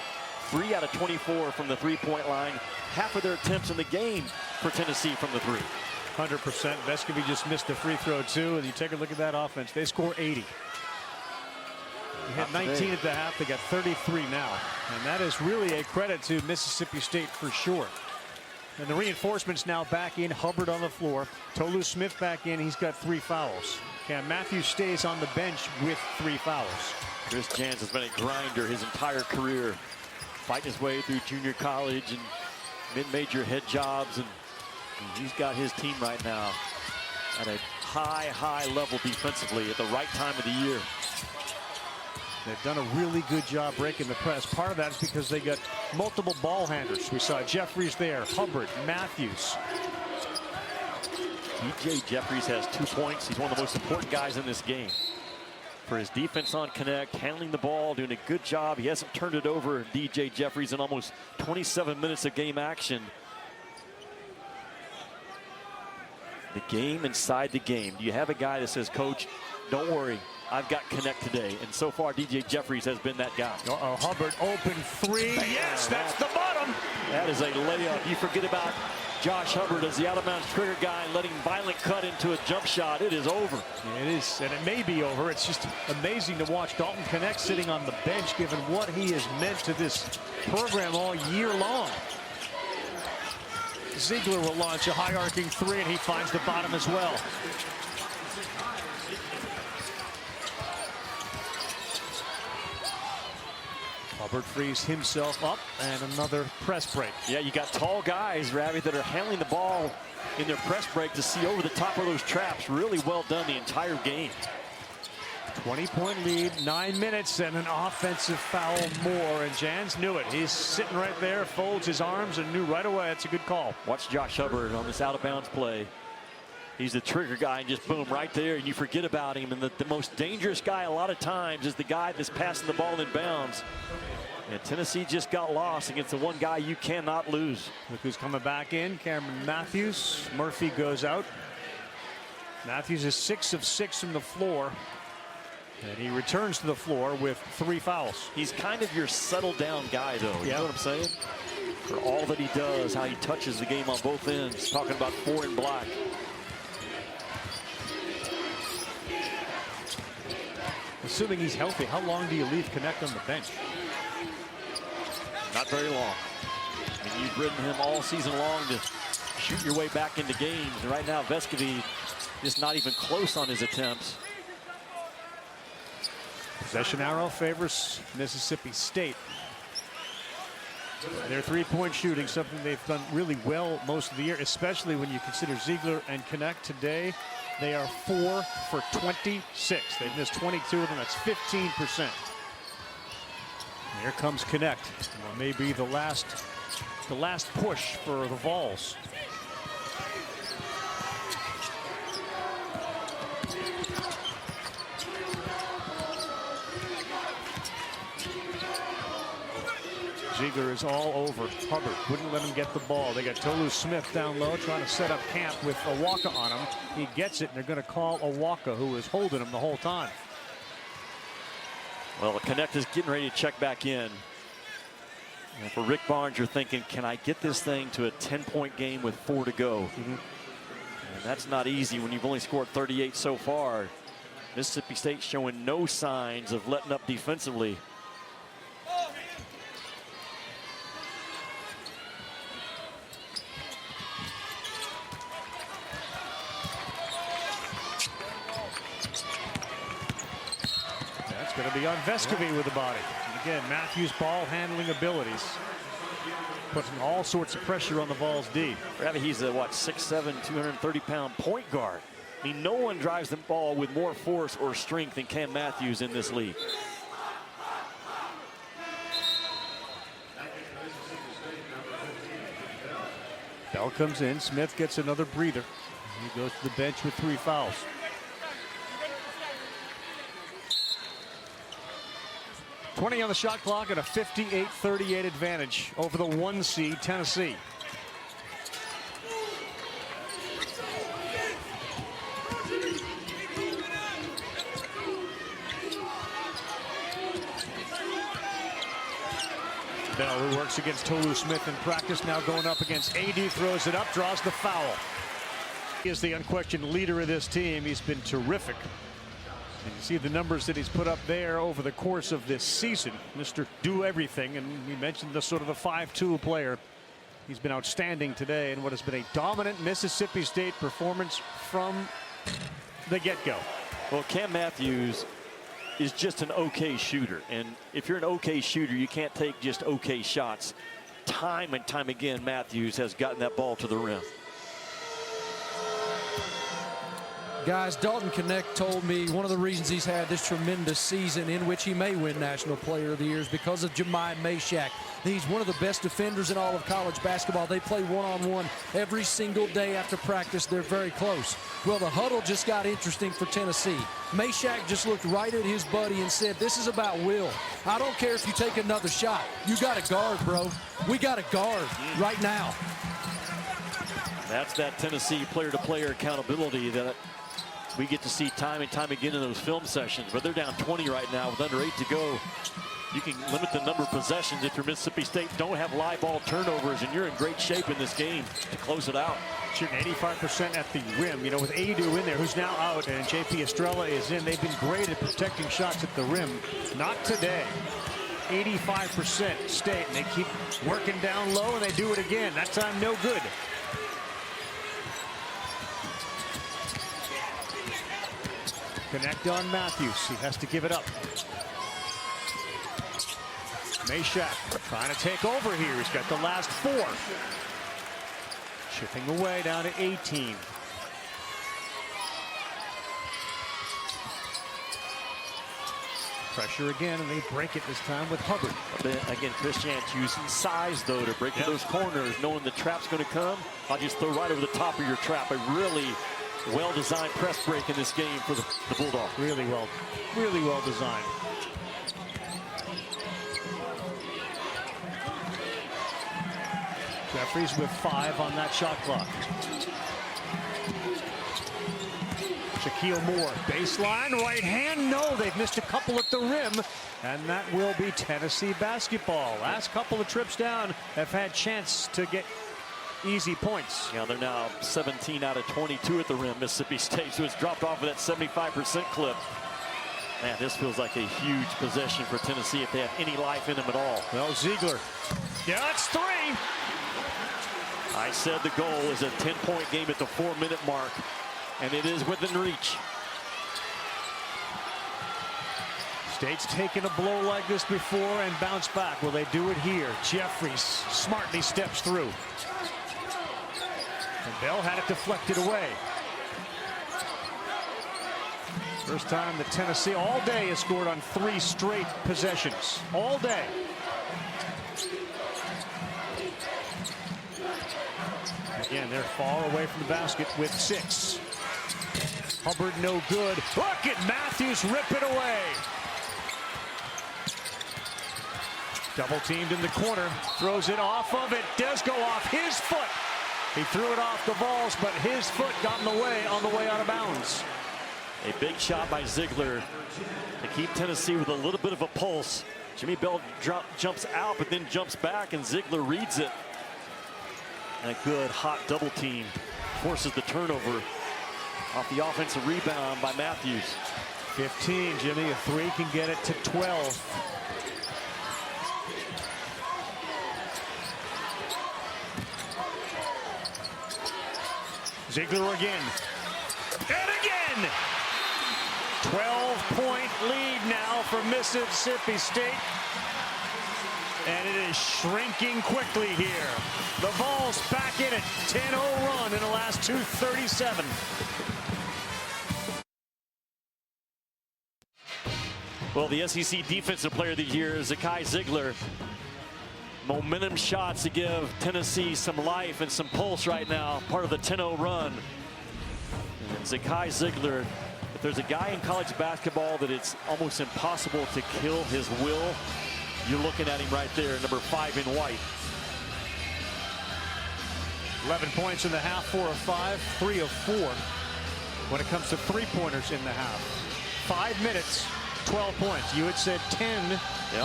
3 out of 24 from the three-point line. Half of their attempts in the game for Tennessee from the 3. 100%. Vescovi just missed a free throw too, and you take a look at that offense. They score 80. They had 19 at the half. They got 33 now, and that is really a credit to Mississippi State for sure. And the reinforcements now back in. Hubbard on the floor. Tolu Smith back in. He's got 3 fouls. Cam Matthews stays on the bench with 3 fouls. Chris Jans has been a grinder his entire career, fighting his way through junior college and mid-major head jobs, and he's got his team right now at a high level defensively at the right time of the year. They've done a really good job breaking the press. Part of that is because they got multiple ball handlers. We saw Jeffries there, Hubbard, Matthews. DJ Jeffries has 2 points. He's one of the most important guys in this game. For his defense on connect, handling the ball, doing a good job. He hasn't turned it over, DJ Jeffries, in almost 27 minutes of game action. The game inside the game. Do you have a guy that says, Coach, don't worry, I've got connect today? And so far, DJ Jeffries has been that guy. Hubbard open 3. Yes, that's the bottom. That is a layup. You forget about Josh Hubbard as the out-of-bounds trigger guy, letting violent cut into a jump shot. It is over. It is, and it may be over. It's just amazing to watch Dalton Knecht sitting on the bench, given what he has meant to this program all year long. Ziegler will launch a high-arcing 3, and he finds the bottom as well. Hubbard frees himself up, and another press break. Yeah, you got tall guys, Ravi, that are handling the ball in their press break to see over the top of those traps. Really well done the entire game. 20-point lead, 9 minutes, and an offensive foul more, and Jans knew it. He's sitting right there, folds his arms, and knew right away it's a good call. Watch Josh Hubbard on this out-of-bounds play. He's the trigger guy, and just boom, right there, and you forget about him. And the most dangerous guy a lot of times is the guy that's passing the ball in bounds. And Tennessee just got lost against the one guy you cannot lose. Look who's coming back in, Cameron Matthews. Murphy goes out. Matthews is 6 of 6 from the floor. And he returns to the floor with 3 fouls. He's kind of your settle down guy, though. You Yeah. know what I'm saying? For all that he does, how he touches the game on both ends. Talking about 4 in black. Assuming he's healthy, how long do you leave Knecht on the bench? Not very long. I mean, you've ridden him all season long to shoot your way back into games. And right now, Vescovi just not even close on his attempts. Possession arrow favors Mississippi State. Their three-point shooting, something they've done really well most of the year, especially when you consider Ziegler and Knecht today. They are 4 for 26. They've missed 22 of them. That's 15%. Here comes Knecht. Well, maybe the last push for the Vols. Ziegler is all over Hubbard. Wouldn't let him get the ball. They got Tolu Smith down low trying to set up camp with Awaka on him. He gets it, and they're going to call Awaka, who was holding him the whole time. Well, Knecht is getting ready to check back in. And for Rick Barnes, you're thinking, can I get this thing to a 10-point game with 4 to go? And that's not easy when you've only scored 38 so far. Mississippi State showing no signs of letting up defensively. That's going to be on Vescovi with the body. And again, Matthews' ball handling abilities putting all sorts of pressure on the Vols D. Ravi, he's a, what, 6'7", 230-pound point guard. I mean, no one drives the ball with more force or strength than Cam Matthews in this league. Bell comes in. Smith gets another breather. He goes to the bench with 3 fouls. .20 on the shot clock and a 58-38 advantage over the 1 seed Tennessee. Bell, who works against Tolu Smith in practice, now going up against AD, throws it up, draws the foul. He is the unquestioned leader of this team. He's been terrific. And you see the numbers that he's put up there over the course of this season. Mr. Do Everything, and we mentioned the sort of a 5-2 player. He's been outstanding today in what has been a dominant Mississippi State performance from the get-go. Well, Cam Matthews is just an okay shooter, and if you're an okay shooter, you can't take just okay shots. Time and time again, Matthews has gotten that ball to the rim. Guys, Dalton Connect told me one of the reasons he's had this tremendous season in which he may win National Player of the Year is because of Jemai Meshack. He's one of the best defenders in all of college basketball. They play one-on-one every single day after practice. They're very close. Well, the huddle just got interesting for Tennessee. Meshack just looked right at his buddy and said, this is about will. I don't care if you take another shot. You got to guard, bro. We got to guard right now. That's that Tennessee player-to-player accountability that we get to see time and time again in those film sessions. But they're down 20 right now with under 8 to go. You can limit the number of possessions if you're Mississippi State. Don't have live ball turnovers, and you're in great shape in this game to close it out. Shooting 85% at the rim. You know, with Adu in there, who's now out, and JP Estrella is in. They've been great at protecting shots at the rim. Not today. 85% State, and they keep working down low, and they do it again. That time, no good. Connect on Matthews. He has to give it up. Meshack trying to take over here. He's got the last 4. Chipping away down to 18. Pressure again, and they break it this time with Hubbard. Again, Christian's using size, though, to break those corners, knowing the trap's going to come. I'll just throw right over the top of your trap. A really well-designed press break in this game for the Bulldogs. Really well designed. Jeffries with 5 on that shot clock. Shaquille Moore, baseline, right hand, no, they've missed a couple at the rim, and that will be Tennessee basketball. Last couple of trips down have had chance to get easy points. Yeah, they're now 17 out of 22 at the rim, Mississippi State, so it's dropped off of that 75% clip. Man, this feels like a huge possession for Tennessee if they have any life in them at all. Well, Ziegler, yeah, that's 3. I said the goal is a 10-point game at the 4-minute mark, and it is within reach. State's taken a blow like this before and bounced back. Will they do it here? Jeffries smartly steps through. And Bell had it deflected away. First time that Tennessee all day has scored on 3 straight possessions. All day. Again, they're far away from the basket with 6. Hubbard no good. Look at Matthews rip it away. Double teamed in the corner. Throws it off of it. Does go off his foot. He threw it off the balls, but his foot got in the way on the way out of bounds. A big shot by Ziegler to keep Tennessee with a little bit of a pulse. Jimmy Bell jumps out, but then jumps back, and Ziegler reads it. And a good hot double team forces the turnover off the offensive rebound by Matthews. 15, Jimmy. A 3 can get it to 12. Ziegler again. And again! 12-point lead now for Mississippi State. And it is shrinking quickly here. The Vols back in it. 10-0 run in the last 2:37. Well, the SEC Defensive Player of the Year is Zakai Ziegler. Momentum shots to give Tennessee some life and some pulse right now. Part of the 10-0 run. And Zakai Ziegler, if there's a guy in college basketball that it's almost impossible to kill his will, you're looking at him right there, number 5 in white. 11 points in the half, 4 of 5, 3 of 4 when it comes to three-pointers in the half. 5 minutes, 12 points. You had said 10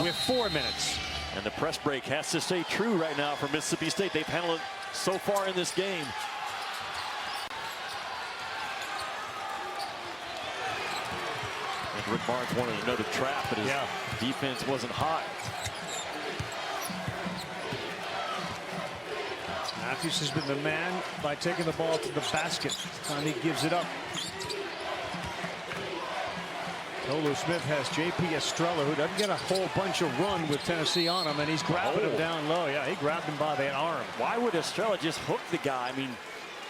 with 4 minutes. And the press break has to stay true right now for Mississippi State. They've handled it so far in this game. And Rick Barnes wanted another trap, but his defense wasn't hot. Matthews has been the man by taking the ball to the basket. This time he gives it up. Tolu Smith has J.P. Estrella, who doesn't get a whole bunch of run with Tennessee on him, and he's grabbing him down low. Yeah, he grabbed him by that arm. Why would Estrella just hook the guy? I mean,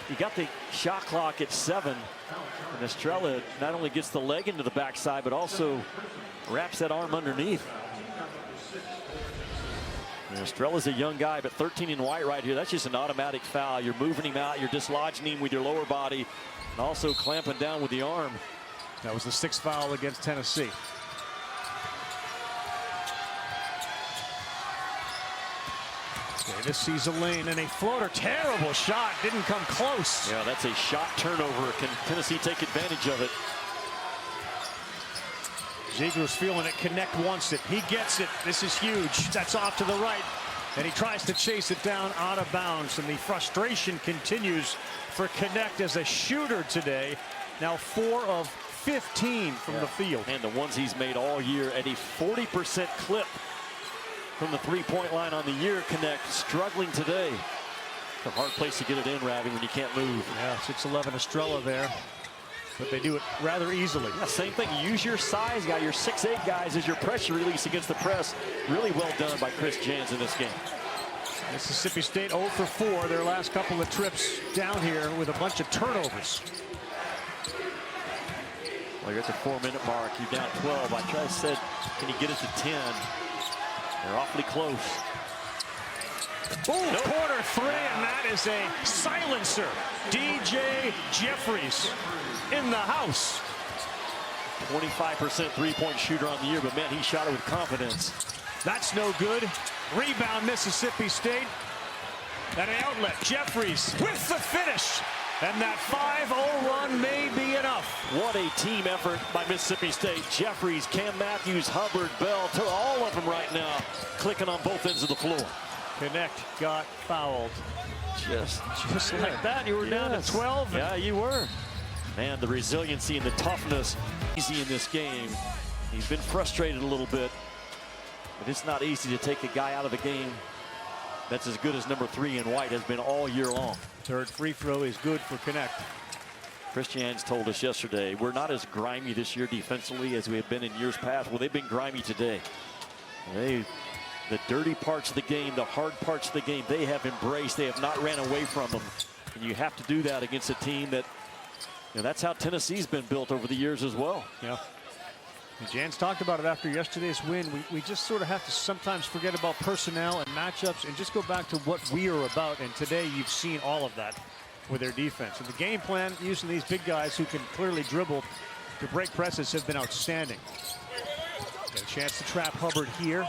he got the shot clock at 7, and Estrella not only gets the leg into the backside, but also wraps that arm underneath. Estrella's a young guy, but 13 in white right here. That's just an automatic foul. You're moving him out. You're dislodging him with your lower body, and also clamping down with the arm. That was the 6th foul against Tennessee. Davis sees a lane and a floater. Terrible shot. Didn't come close. Yeah, that's a shot turnover. Can Tennessee take advantage of it? Ziegler's feeling it. Connect wants it. He gets it. This is huge. That's off to the right. And he tries to chase it down out of bounds. And the frustration continues for Connect as a shooter today. Now 4 of 15 from the field. And the ones he's made all year at a 40% clip from the three-point line on the year. Connect struggling today. It's a hard place to get it in, Ravi, when you can't move. Yeah, 6'11" Estrella there. But they do it rather easily. Yeah, same thing. You use your size guy, your 6'8" guys as your pressure release against the press. Really well done by Chris Jans in this game. Mississippi State 0 for 4 their last couple of trips down here with a bunch of turnovers. Well, you're at the 4-minute mark. You're down 12. I said, can you get it to 10? They're awfully close. Oh, nope. Quarter 3, and that is a silencer. DJ Jeffries in the house. 25% three-point shooter on the year, but man, he shot it with confidence. That's no good. Rebound, Mississippi State. And an outlet. Jeffries with the finish. And that 5-0 run may be enough. What a team effort by Mississippi State. Jeffries, Cam Matthews, Hubbard, Bell, to all of them right now, clicking on both ends of the floor. Connect got fouled. Just like that, you were down to 12. Yeah, you were. Man, the resiliency and the toughness easy in this game. He's been frustrated a little bit, but it's not easy to take a guy out of a game that's as good as number 3 in white has been all year long. Third free throw is good for Connect. Chris Jans told us yesterday, we're not as grimy this year defensively as we have been in years past. Well, they've been grimy today. The dirty parts of the game, the hard parts of the game, they have embraced. They have not ran away from them. And you have to do that against a team that, that's how Tennessee's been built over the years as well. Yeah. And Jans talked about it after yesterday's win. We just sort of have to sometimes forget about personnel and matchups and just go back to what we are about. And today you've seen all of that with their defense. And the game plan using these big guys who can clearly dribble to break presses has been outstanding. Got a chance to trap Hubbard here.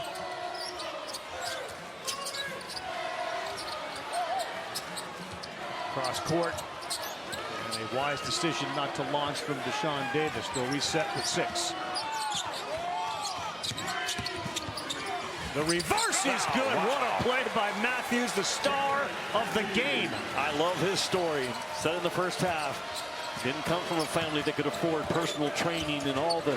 Cross court. And a wise decision not to launch from Deshaun Davis. They'll reset with 6. The reverse is good. What a play by Matthews, the star of the game. I love his story. Said in the first half, didn't come from a family that could afford personal training and all the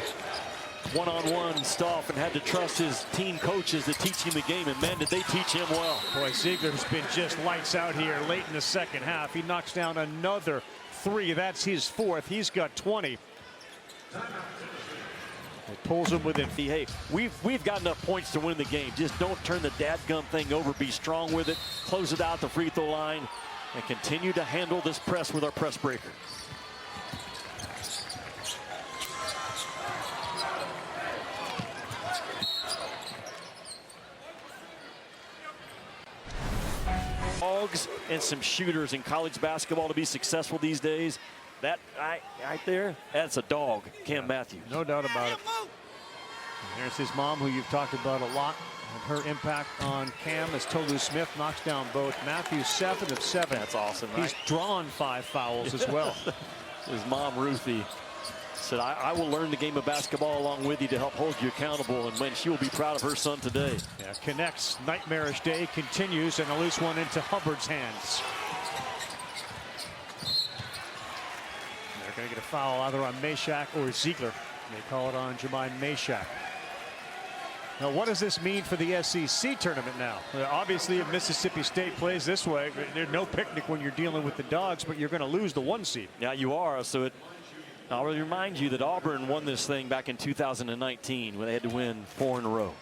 one-on-one stuff and had to trust his team coaches to teach him the game. And man, did they teach him well. Boy, Ziegler's been just lights out here late in the second half. He knocks down another 3. That's his 4th. He's got 20. It pulls him within. Hey, we've got enough points to win the game. Just don't turn the dadgum thing over. Be strong with it. Close it out the free throw line and continue to handle this press with our press breaker. and some shooters in college basketball to be successful these days. That right there, that's a dog, Cam Matthews. No doubt about it. And there's his mom, who you've talked about a lot, and her impact on Cam as Tolu Smith knocks down both. Matthews 7 of 7. That's awesome, right? He's drawn 5 fouls as well. His mom, Ruthie, said, I will learn the game of basketball along with you to help hold you accountable, and when she will be proud of her son today. Yeah, connects. Nightmarish day continues, and a loose one into Hubbard's hands. They're going to get a foul either on Meshack or Ziegler. They call it on Jermaine Meshack. Now, what does this mean for the SEC tournament now? Well, obviously, if Mississippi State plays this way, there's no picnic when you're dealing with the Dogs, but you're going to lose the 1 seed. Yeah, you are. So I'll remind you that Auburn won this thing back in 2019 when they had to win 4 in a row.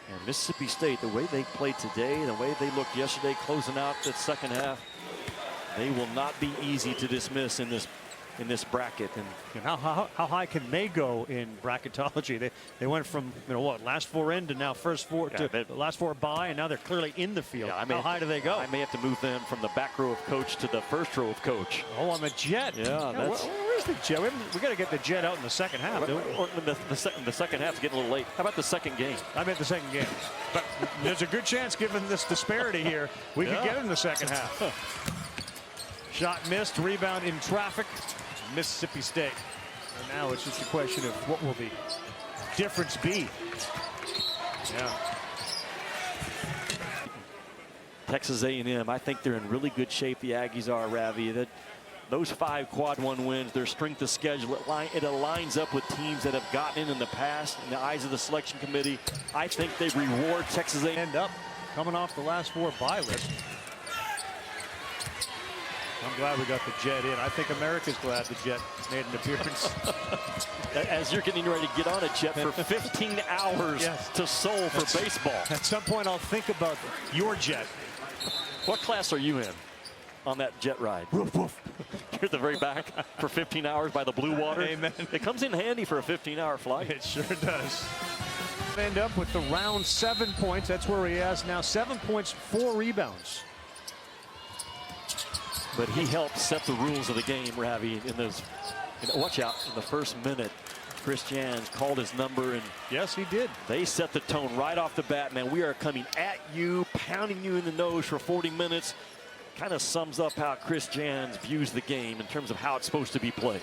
And Mississippi State, the way they played today, the way they looked yesterday, closing out the second half, they will not be easy to dismiss in this bracket. And how high can they go in bracketology? They went from, what, last 4 in to now first 4 to the last 4 bye, and now they're clearly in the field. Yeah, how high do they go? I may have to move them from the back row of coach to the first row of coach. Oh, on the Jet. Yeah, that's... Where's the Jet? We got to get the Jet out in the second half. Or the second half's getting a little late. How about the second game? I meant the second game. But there's a good chance, given this disparity here, we could get in the second half. Shot missed, rebound in traffic. Mississippi State. And now it's just a question of what will the difference be. Yeah. Texas A&M, I think they're in really good shape. The Aggies are, Ravi. That those 5 quad 1 wins, their strength of schedule, it aligns up with teams that have gotten in the past. In the eyes of the selection committee, I think they reward Texas A&M. End up coming off the last 4 bye list. I'm glad we got the Jet in. I think America's glad the Jet made an appearance. As you're getting ready to get on a jet for 15 hours to Seoul for baseball. At some point, I'll think about your Jet. What class are you in on that jet ride? Woof, woof. You're at the very back for 15 hours by the blue water. Amen. It comes in handy for a 15-hour flight. It sure does. End up with the round 7 points. That's where he has now 7 points, 4 rebounds. But he helped set the rules of the game, Ravi, in those. Watch out, in the first minute, Chris Jans called his number, and yes, he did. They set the tone right off the bat. Man, we are coming at you, pounding you in the nose for 40 minutes. Kind of sums up how Chris Jans views the game in terms of how it's supposed to be played.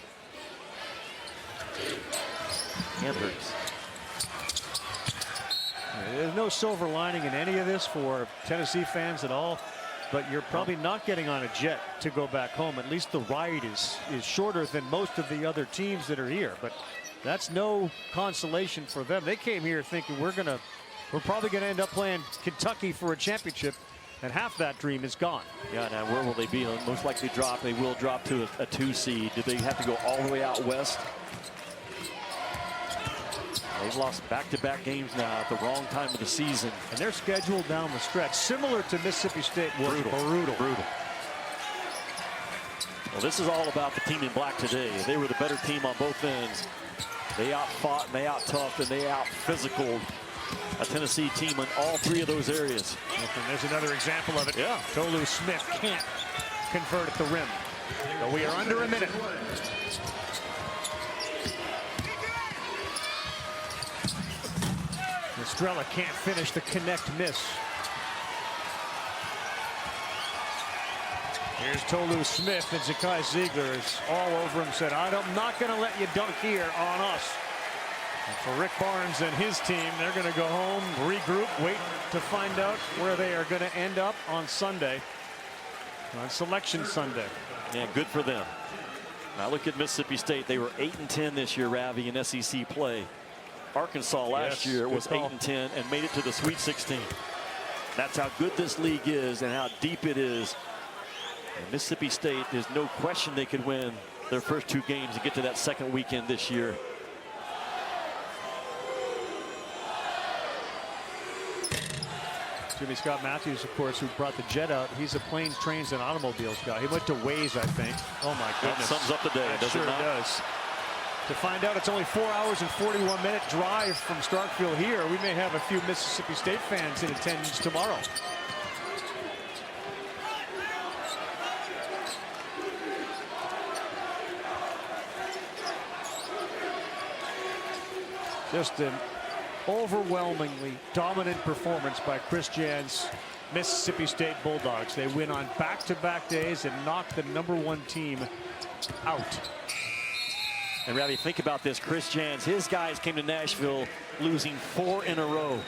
Andrews. There's no silver lining in any of this for Tennessee fans at all. But you're probably not getting on a jet to go back home. At least the ride is shorter than most of the other teams that are here. But that's no consolation for them. They came here thinking we're probably gonna end up playing Kentucky for a championship, and half that dream is gone. Yeah, now where will they be? Most likely drop. They will drop to a 2 seed. Do they have to go all the way out west? They've lost back-to-back games now at the wrong time of the season. And their schedule down the stretch, similar to Mississippi State, was brutal. Well, this is all about the team in black today. They were the better team on both ends. They out-fought, and they out-toughed, and they out-physicaled a Tennessee team in all 3 of those areas. And there's another example of it. Yeah. Tolu Smith can't convert at the rim. But we are under a minute. Estrella can't finish the connect miss. Here's Tolu Smith, and Zakai Ziegler is all over him, said, I'm not going to let you dunk here on us. And for Rick Barnes and his team, they're going to go home, regroup, wait to find out where they are going to end up on Sunday, on Selection Sunday. Yeah, good for them. Now look at Mississippi State. They were 8-10 this year, Ravi, in SEC play. Arkansas last year was 8-10 and made it to the Sweet 16. That's how good this league is and how deep it is. And Mississippi State, there's no question they could win their first 2 games and get to that second weekend this year. Jimmy Scott Matthews, of course, who brought the Jet out. He's a planes, trains, and automobiles guy. He went to Waze, I think. Oh, my goodness. That sums up the day, That does sure it not? does. To find out it's only 4 hours and 41-minute drive from Starkville here. We may have a few Mississippi State fans in attendance tomorrow. Just an overwhelmingly dominant performance by Chris Jan's Mississippi State Bulldogs. They win on back-to-back days and knock the #1 team out. And Ravi, think about this. Chris Jans, his guys came to Nashville losing 4 in a row.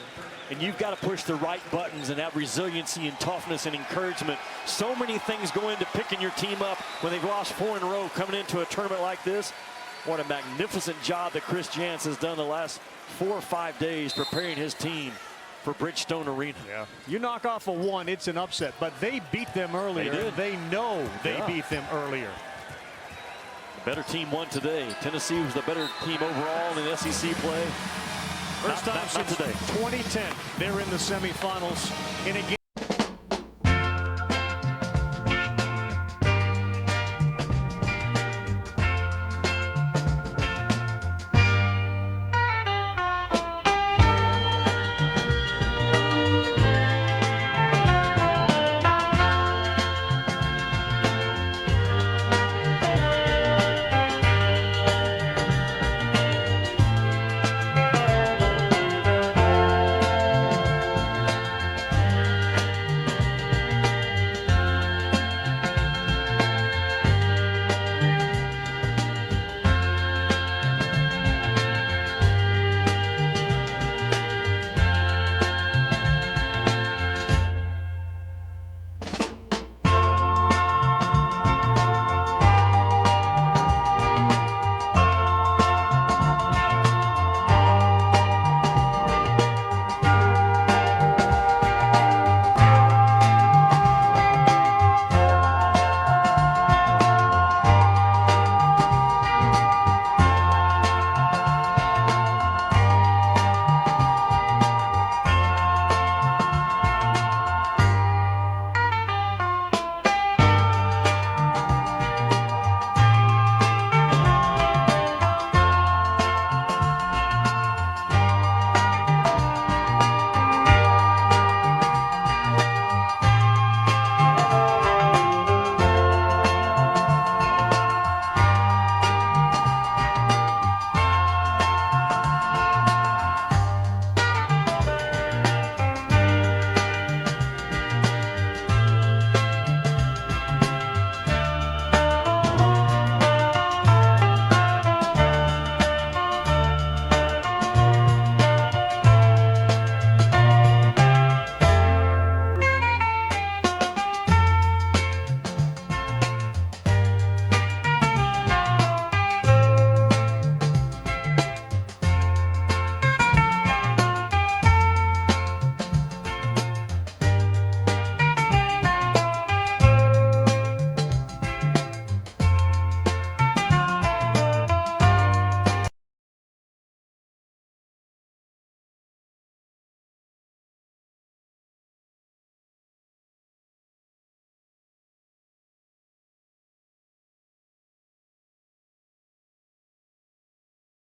And you've got to push the right buttons and have resiliency and toughness and encouragement. So many things go into picking your team up when they've lost 4 in a row coming into a tournament like this. What a magnificent job that Chris Jans has done the last 4 or 5 days preparing his team for Bridgestone Arena. Yeah. You knock off a 1, it's an upset, but they beat them earlier. They did. They know they beat them earlier. The better team won today. Tennessee was the better team overall in SEC play. First time since today. 2010, they're in the semifinals in a game.